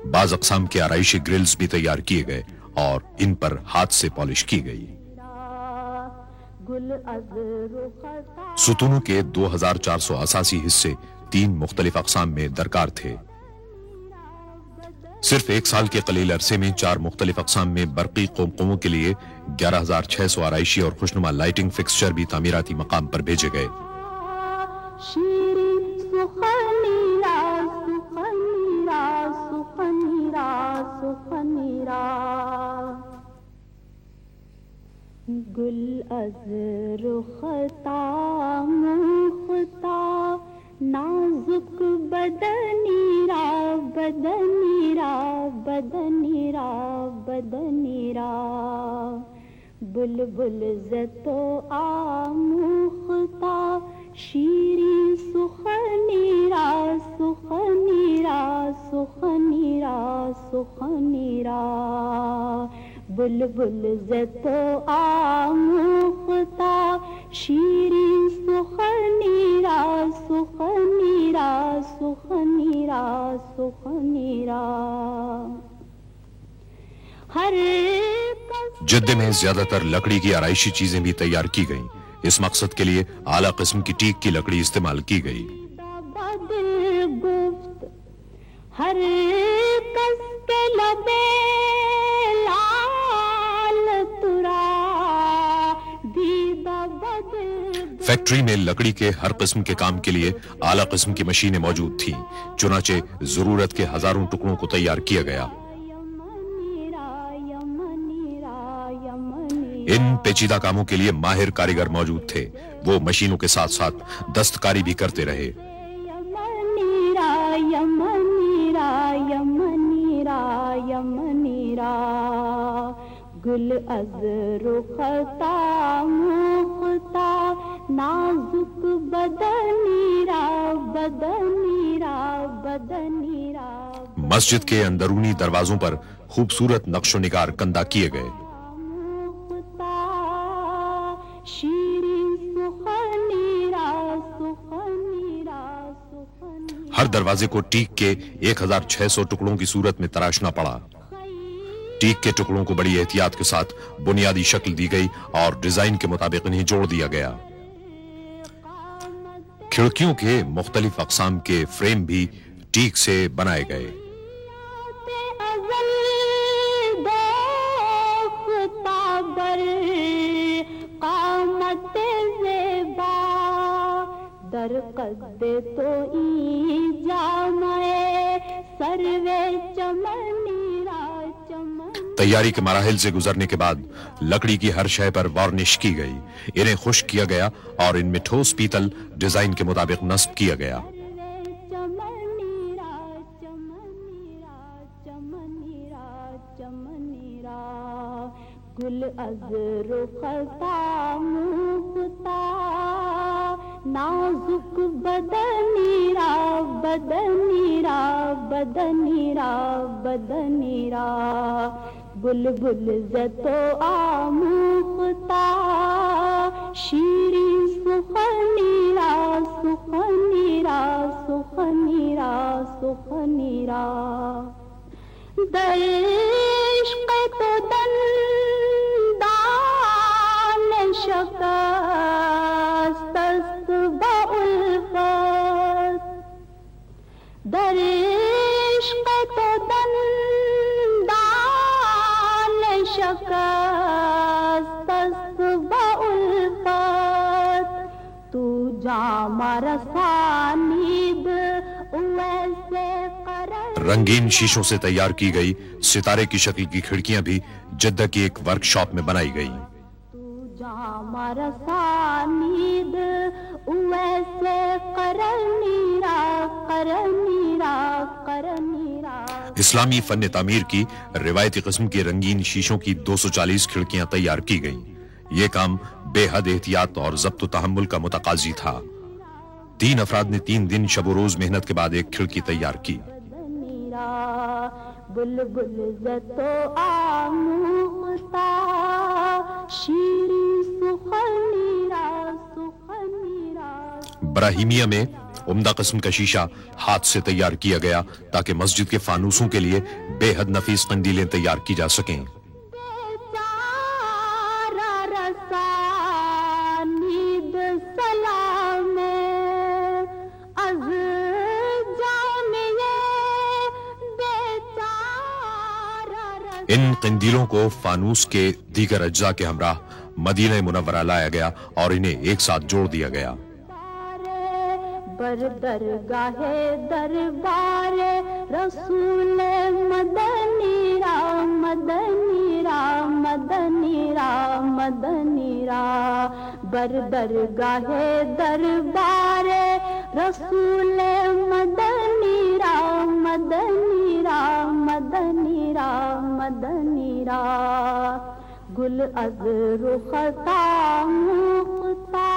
बाज अक़साम के आराइशी ग्रिल्स भी तैयार किए गए और इन पर हाथ से पॉलिश की गई। सुतूनों के 2400 असासी हिस्से 3 मुख्तलिफ अक़साम में दरकार थे। सिर्फ एक साल के कलील अरसे में 4 मुख्तलिफ अक़साम में बरक़ी क़ुमक़ुमों के लिए 11600 आराइशी और खुशनुमा लाइटिंग फिक्सचर भी तामीराती मकाम पर भेजे गए। गुल अज़ रुख़ता मुख़ता नाजुक बदनीरा बदनीरा बदनीरा बदनीरा बुलबुल ज़तो आमुख़ता शीरी सुख़नीरा सुख़नीरा सुख़नीरा सुख़नीरा بلبل ز تو آموختا شیرین سخنی را سخنی را سخنی را سخنی را ہر جدے میں زیادہ تر لکڑی کی آرائشی چیزیں بھی تیار کی گئیں. اس مقصد کے لیے اعلیٰ قسم کی ٹیک کی لکڑی استعمال کی گئی. بدل گفت ہر کس کے لبے لال ترا دیدہ بدل. فیکٹری میں لکڑی کے ہر قسم کے کام کے لیے اعلیٰ قسم کی مشینیں موجود تھیں. چنانچہ ضرورت کے ہزاروں ٹکڑوں کو تیار کیا گیا. ان پیچیدہ کاموں کے لیے ماہر کاریگر موجود تھے. وہ مشینوں کے ساتھ ساتھ دستکاری بھی کرتے رہے. یمنی را یمنی را یمنی را یمنی را گل از رختا مختا نازک بدنی را بدنی را بدنی را. مسجد کے اندرونی دروازوں پر خوبصورت نقش و نگار کندہ کیے گئے. ہر دروازے کو ٹیک کے 1600 ٹکڑوں کی صورت میں تراشنا پڑا. ٹیک کے ٹکڑوں کو بڑی احتیاط کے ساتھ بنیادی شکل دی گئی اور ڈیزائن کے مطابق انہیں جوڑ دیا گیا. کھڑکیوں کے مختلف اقسام کے فریم بھی ٹیک سے بنائے گئے. در قد تو ای جامعے سروے چمنی را چمن. تیاری کے مراحل سے گزرنے کے بعد لکڑی کی ہر شے پر وارنش کی گئی. انہیں خشک کیا گیا اور ان میں ٹھوس پیتل ڈیزائن کے مطابق نصب کیا گیا. چمنی را چمنی را چمنی را چمنی را گل از رختا مختا نازک بدنی را بدنی را بدنی را بدنی را بلبل ز تو آموختا شیرین سخنی را سخنی را سخنی را سخنی را در عشق تو دندان شکست است با الفت. در عشق تو دندان شکست است با الفت. تو جام رسانید ویسے قرار. رنگین شیشوں سے تیار کی گئی ستارے کی شکل کی کھڑکیاں بھی جدہ کی ایک ورک شاپ میں بنائی گئی. جام رسانید ویسے قرنی را قرنی را قرنی را. اسلامی فن تعمیر کی روایتی قسم کے رنگین شیشوں کی 240 کھڑکیاں تیار کی گئیں. یہ کام بے حد احتیاط اور ضبط و تحمل کا متقاضی تھا. 3 افراد نے 3 دن شب و روز محنت کے بعد ایک کھڑکی تیار کی. بلبل ز تو آموختا شیرین سخنی را سخنی را. براہیمیہ میں عمدہ قسم کا شیشہ ہاتھ سے تیار کیا گیا تاکہ مسجد کے فانوسوں کے لیے بے حد نفیس قندیلیں تیار کی جا سکیں. ان قندیلوں کو فانوس کے دیگر اجزاء کے ہمراہ مدینہ منورہ لایا گیا اور انہیں ایک ساتھ جوڑ دیا گیا. بر درگاہ دربار رسول مدنی را مدنی را مدنی را مدنی را. بر درگاہ دربار رسول مدنی را مدنی را مدنی را مدنی را گل از رختا مختا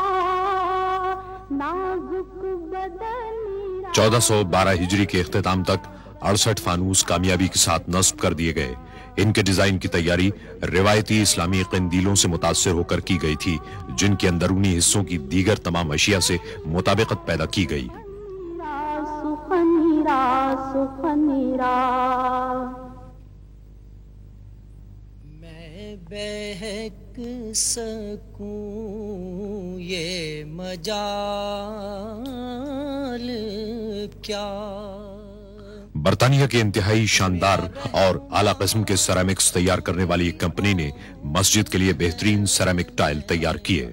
نازک بدنی را. 1412 ہجری کے اختتام تک 68 फानूस कामयाबी के साथ नस्ब कर दिए गए। इनके डिजाइन की तैयारी रिवायती इस्लामी कंदीलों से मुतासिर होकर की गई थी, जिनके अंदरूनी हिस्सों की दीगर तमाम अशिया से मुताबिकत पैदा की गई। मैं बहक सकूं ये मजाल क्या। बर्तानिया के इंतहाई शानदार और आला किस्म के सेरामिक्स तैयार करने वाली एक कंपनी ने मस्जिद के लिए बेहतरीन सेरामिक टाइल तैयार किए।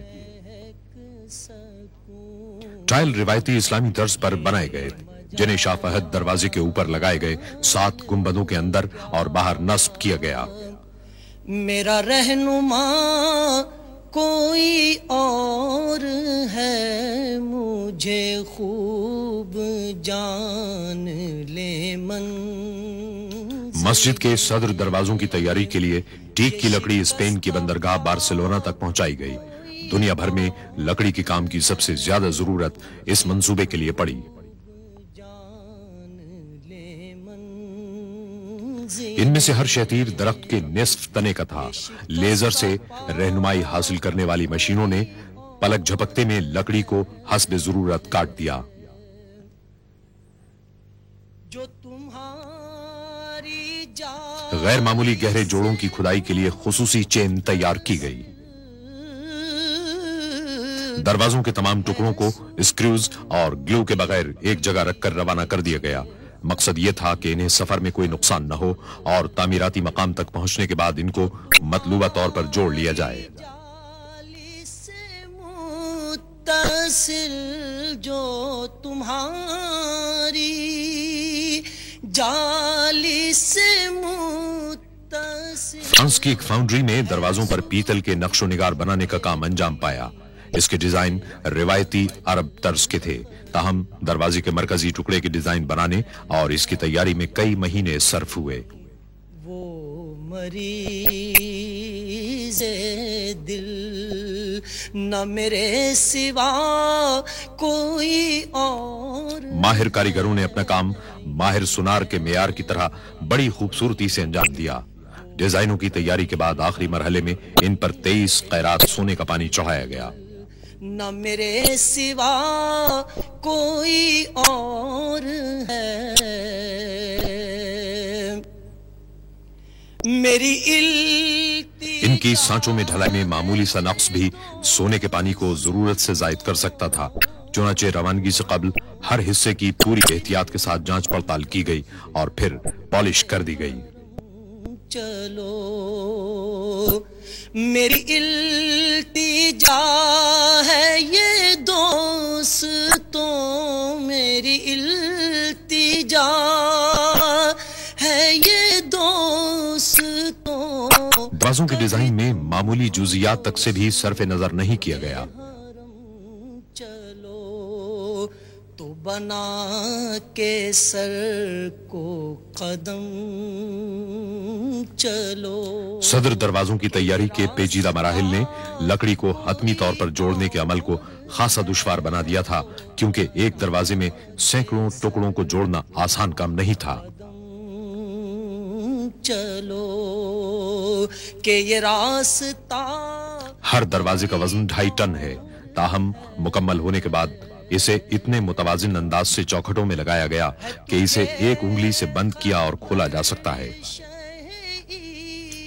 टाइल रिवायती इस्लामी तर्ज पर बनाए गए, जिन्हें शाह फहद दरवाजे के ऊपर लगाए गए 7 गुंबदों के अंदर और बाहर नस्ब किया गया। मेरा रहनुमा कोई और है, मुझे खूब जान ले मन। मस्जिद के सदर दरवाजों की तैयारी के लिए टीक की लकड़ी स्पेन की बंदरगाह बार्सिलोना तक पहुंचाई गई। दुनिया भर में लकड़ी के काम की सबसे ज्यादा जरूरत इस मंसूबे के लिए पड़ी। इनमें से हर शतीर दरख्त के निस्फ तने का था। लेजर से रहनुमाई हासिल करने वाली मशीनों ने पलक झपकते में लकड़ी को हस्ब जरूरत काट दिया। जो तुम्हारी गैर मामूली गहरे जोड़ों की खुदाई के लिए खुसूसी चेन तैयार की गई। दरवाजों के तमाम टुकड़ों को स्क्रूज और ग्लू के बगैर एक जगह रखकर रवाना कर दिया गया। मकसद ये था कि इन्हें सफर में कोई नुकसान न हो और तामीराती मकाम तक पहुंचने के बाद इनको मतलूबा तौर पर जोड़ लिया जाए। जो तुम्हारी जाली से फ्रांस की एक फाउंड्री में दरवाजों पर पीतल के नक्शो निगार बनाने का काम अंजाम पाया। इसके डिजाइन रिवायती अरब तर्ज के थे, ताहम दरवाजे के मरकजी टुकड़े के डिजाइन बनाने और इसकी तैयारी में कई महीने सर्फ हुए। वो मरीज़ दिल न मेरे सिवा कोई और। माहिर कारीगरों ने अपना काम माहिर सुनार के मेयार की तरह बड़ी खूबसूरती से अंजाम दिया। डिजाइनों की तैयारी के बाद आखिरी मरहले में इन पर 23 कैरात सोने का पानी चढ़ाया गया। न मेरे सिवा कोई और है, मेरी इनकी सांचों में ढलाई में मामूली सा नक्स भी सोने के पानी को जरूरत से जायद कर सकता था। चुनाचे रवानगी से कबल हर हिस्से की पूरी एहतियात के साथ जांच पड़ताल की गई और फिर पॉलिश कर दी गई। चलो मेरी इल्तिजा है ये दोस्तों, मेरी इल्तिजा है ये दोस्तों। दरवाजों के डिजाइन में मामूली जुजियात तक से भी सरफे नजर नहीं किया गया। चलो तो बना के सर को कदम चलो। सदर दरवाजों की तैयारी के पेचीदा मराहिल ने लकड़ी को हतमी तौर पर जोड़ने के अमल को खासा दुश्वार बना दिया था, क्योंकि एक दरवाजे में सैकड़ों टुकड़ों को जोड़ना आसान काम नहीं था। चलो कि ये रास्ता। हर दरवाजे का वजन 2.5 टन है, ताहम मुकम्मल होने के बाद इसे इतने मुतवाजिन अंदाज से चौखटों में लगाया गया कि इसे एक उंगली से बंद किया और खोला जा सकता है।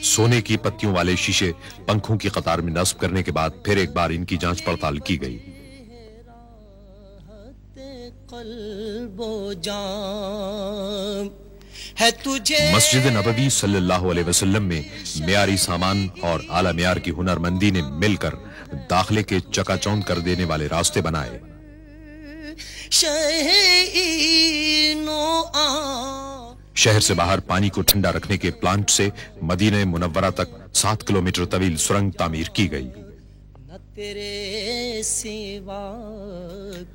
सोने की पत्तियों वाले शीशे पंखों की कतार में नस्ब करने के बाद फिर एक बार इनकी जांच पड़ताल की गई। है तुझे मस्जिद नबवी सल्लल्लाहु अलैहि वसल्लम में मियारी सामान और आला मियार की हुनरमंदी ने मिलकर दाखिले के चकाचौंध कर देने वाले रास्ते बनाए। शहर से बाहर पानी को ठंडा रखने के प्लांट से मदीना मुनव्वरा तक 7 किलोमीटर तवील सुरंग तामीर की गई। तेरे सिवा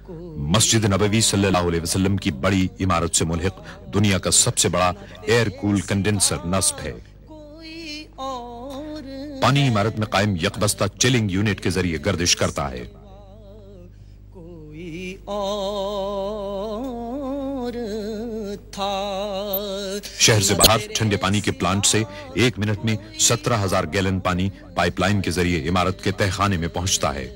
को मस्जिद नबवी सल्लल्लाहु अलैहि वसल्लम की बड़ी इमारत से मुल्हिक दुनिया का सबसे बड़ा एयर कूल कंडेंसर नस्ब है। पानी इमारत में कायम यकबस्ता चिलिंग यूनिट के जरिए गर्दिश करता है। कोई और था شہر سے باہر ٹھنڈے پانی کے پلانٹ سے 1 منٹ میں 17,000 گیلن پانی پائپ لائن کے ذریعے عمارت کے تہخانے میں پہنچتا ہے۔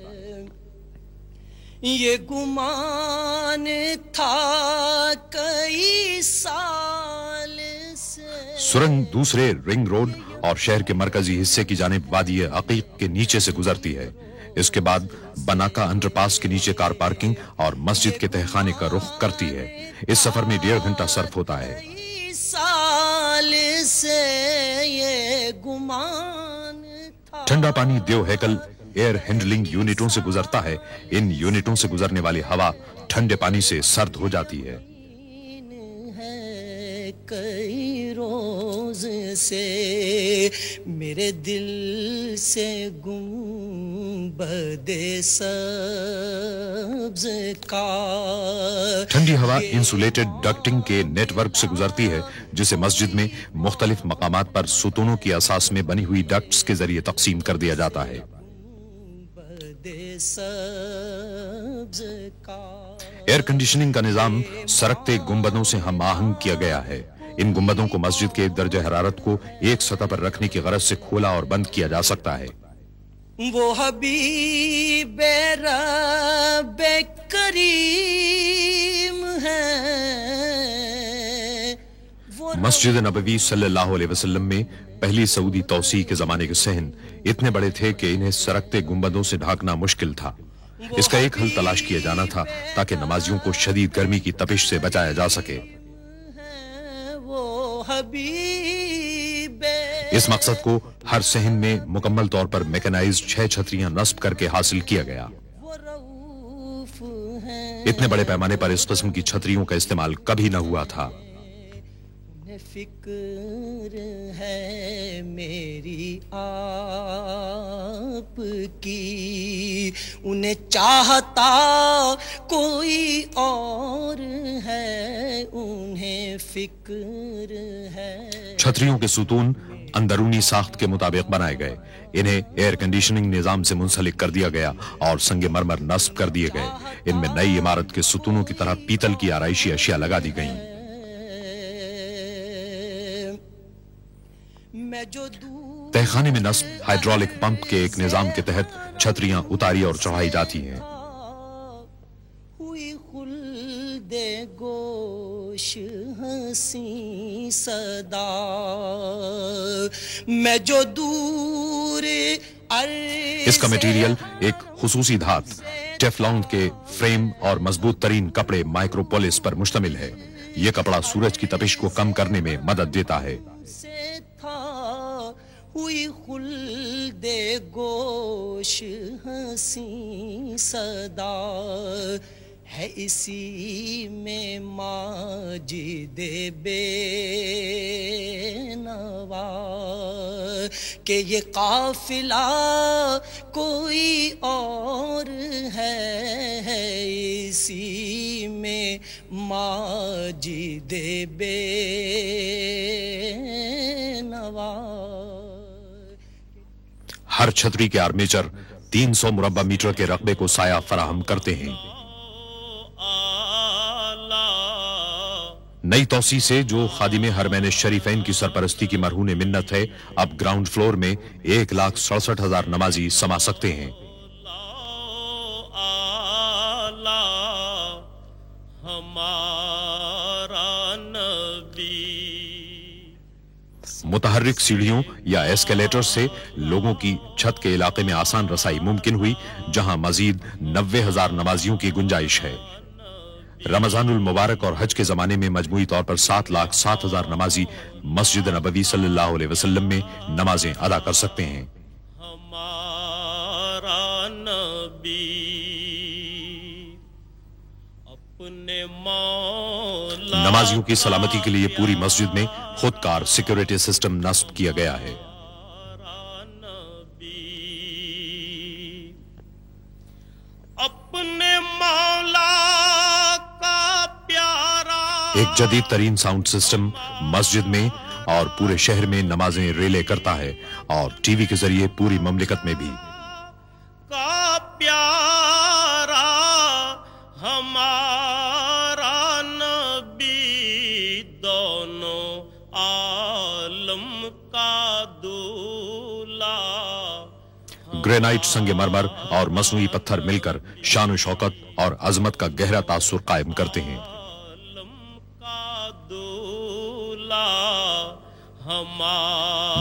یہ گمان تھا کئی سال سے۔ سرنگ دوسرے رنگ روڈ اور شہر کے مرکزی حصے کی جانب وادی عقیق کے نیچے سے گزرتی ہے۔ اس کے بعد بناکا انڈر پاس کے نیچے کار پارکنگ اور مسجد کے تہخانے کا رخ کرتی ہے۔ اس سفر میں 1.5 گھنٹہ صرف ہوتا ہے۔ کئی سال سے یہ گمان تھا۔ ٹھنڈا پانی دیو ہیکل ایئر ہینڈلنگ یونٹوں سے گزرتا ہے۔ ان یونٹوں سے گزرنے والی ہوا ٹھنڈے پانی سے سرد ہو جاتی ہے۔ کئی روز سے میرے دل سے گنبد سبز کا۔ ٹھنڈی ہوا انسولیٹڈ ڈکٹنگ کے نیٹ ورک سے گزرتی ہے، جسے مسجد میں مختلف مقامات پر ستونوں کی اساس میں بنی ہوئی ڈکٹس کے ذریعے تقسیم کر دیا جاتا ہے۔ ایئر کنڈیشننگ کا نظام سرکتے گنبدوں سے ہم آہنگ کیا گیا ہے۔ ان گنبدوں کو مسجد کے درجہ حرارت کو ایک سطح پر رکھنے کی غرض سے کھولا اور بند کیا جا سکتا ہے۔ وہ حبیب رب کریم ہے۔ مسجد نبوی صلی اللہ علیہ وسلم میں پہلی سعودی توسیع کے زمانے کے صحن اتنے بڑے تھے کہ انہیں سرکتے گنبدوں سے ڈھانکنا مشکل تھا۔ اس کا ایک حل تلاش کیا جانا تھا تاکہ نمازیوں کو شدید گرمی کی تپش سے بچایا جا سکے۔ اس مقصد کو ہر صحن میں مکمل طور پر میکنائزڈ 6 چھتریاں نصب کر کے حاصل کیا گیا۔ اتنے بڑے پیمانے پر اس قسم کی چھتریوں کا استعمال کبھی نہ ہوا تھا۔ فکر ہے میری آپ کی، انہیں چاہتا کوئی اور ہے، انہیں فکر ہے۔ چھتریوں کے ستون اندرونی ساخت کے مطابق بنائے گئے، انہیں ایئر کنڈیشننگ نظام سے منسلک کر دیا گیا اور سنگ مرمر نصب کر دیے گئے۔ ان میں نئی عمارت کے ستونوں کی طرح پیتل کی آرائشی اشیاء لگا دی گئیں۔ تہخانے میں نصب ہائیڈرولک پمپ کے ایک نظام کے تحت چھتریاں اتاری اور چڑھائی جاتی ہیں۔ ہوئی خلد گوش ہنسی صدا میں جو دور اس کا میٹیریل ایک خصوصی دھات ٹیفلون کے فریم اور مضبوط ترین کپڑے مائکروپولس پر مشتمل ہے۔ یہ کپڑا سورج کی تپش کو کم کرنے میں مدد دیتا ہے۔ ہوئی خلد گوش ہنسی صدا ہے، اسی میں ماجد بے نوا کہ یہ قافلہ کوئی اور ہے، اسی میں ماجد بے نوا۔ ہر چھتری کے آرمیچر 300 مربع میٹر کے رقبے کو سایہ فراہم کرتے ہیں۔ نئی توسیع سے جو خادم حرمین شریفین کی سرپرستی کی مرہون منت ہے، اب گراؤنڈ فلور میں 1,67,000 نمازی سما سکتے ہیں۔ متحرک سیڑھیوں یا ایسکیلیٹر سے لوگوں کی چھت کے علاقے میں آسان رسائی ممکن ہوئی، جہاں مزید 90,000 نمازیوں کی گنجائش ہے۔ رمضان المبارک اور حج کے زمانے میں مجموعی طور پر 7,07,000 نمازی مسجد نبوی صلی اللہ علیہ وسلم میں نمازیں ادا کر سکتے ہیں۔ ہمارا نبی اپنے مولا، نمازیوں کی سلامتی کے لیے پوری مسجد میں خودکار سیکیورٹی سسٹم نصب کیا گیا ہے۔ اپنے مولا کا پیارا، ایک جدید ترین ساؤنڈ سسٹم مسجد میں اور پورے شہر میں نمازیں ریلے کرتا ہے اور ٹی وی کے ذریعے پوری مملکت میں بھی۔ کا پیارا ہمارا نبی دونوں आलम का दूल्हा। ग्रेनाइट, संगे मरमर और मसनूई पत्थर मिलकर शान व शौकत और अजमत का गहरा तासुर कायम करते हैं। आलम का दूल्हा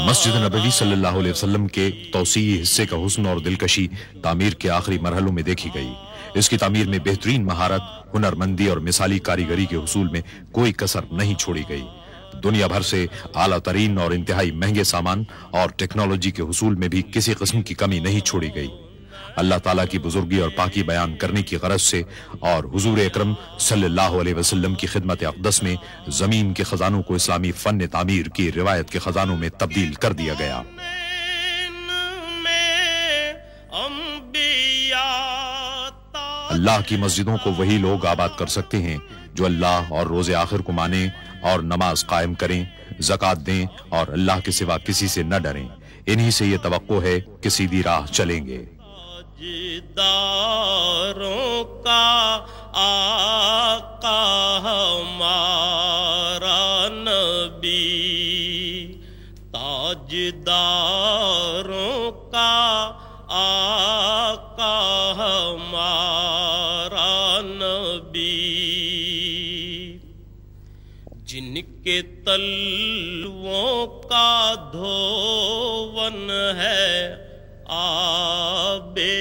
मस्जिद नबवी सल्लल्लाहु अलैहि वसल्लम के तौसीई हिस्से का हुस्न और दिलकशी तामीर के आखिरी मरहलों में देखी गई। इसकी तामीर में बेहतरीन महारत, हुनरमंदी और मिसाली कारीगरी के हुसूल में कोई कसर नहीं छोड़ी गई। दुनिया भर से आला तरीन और इंतहाई महंगे सामान और टेक्नोलॉजी के हुसूल में भी किसी किस्म की कमी नहीं छोड़ी गई। अल्लाह ताला की बुजुर्गी और पाकी बयान करने की गरज से और हुजूर अकरम सल्लल्लाहु अलैहि वसल्लम की खिदमत अक़दस में जमीन के खजानों को इस्लामी फन तामीर की रिवायत के खजानों में तब्दील कर दिया गया। अल्लाह की मस्जिदों को वही लोग आबाद कर सकते हैं जो अल्लाह और रोजे आखिर को माने और नमाज कायम करें, ज़कात दें और अल्लाह के सिवा किसी से न डरें। इन्हीं से ये तवक्को है कि सीधी राह चलेंगे। ताजदारों का आका हमारा नबी, ताजदारों का आका हमारा नबी, जिनके तलवों का धोवन है आबे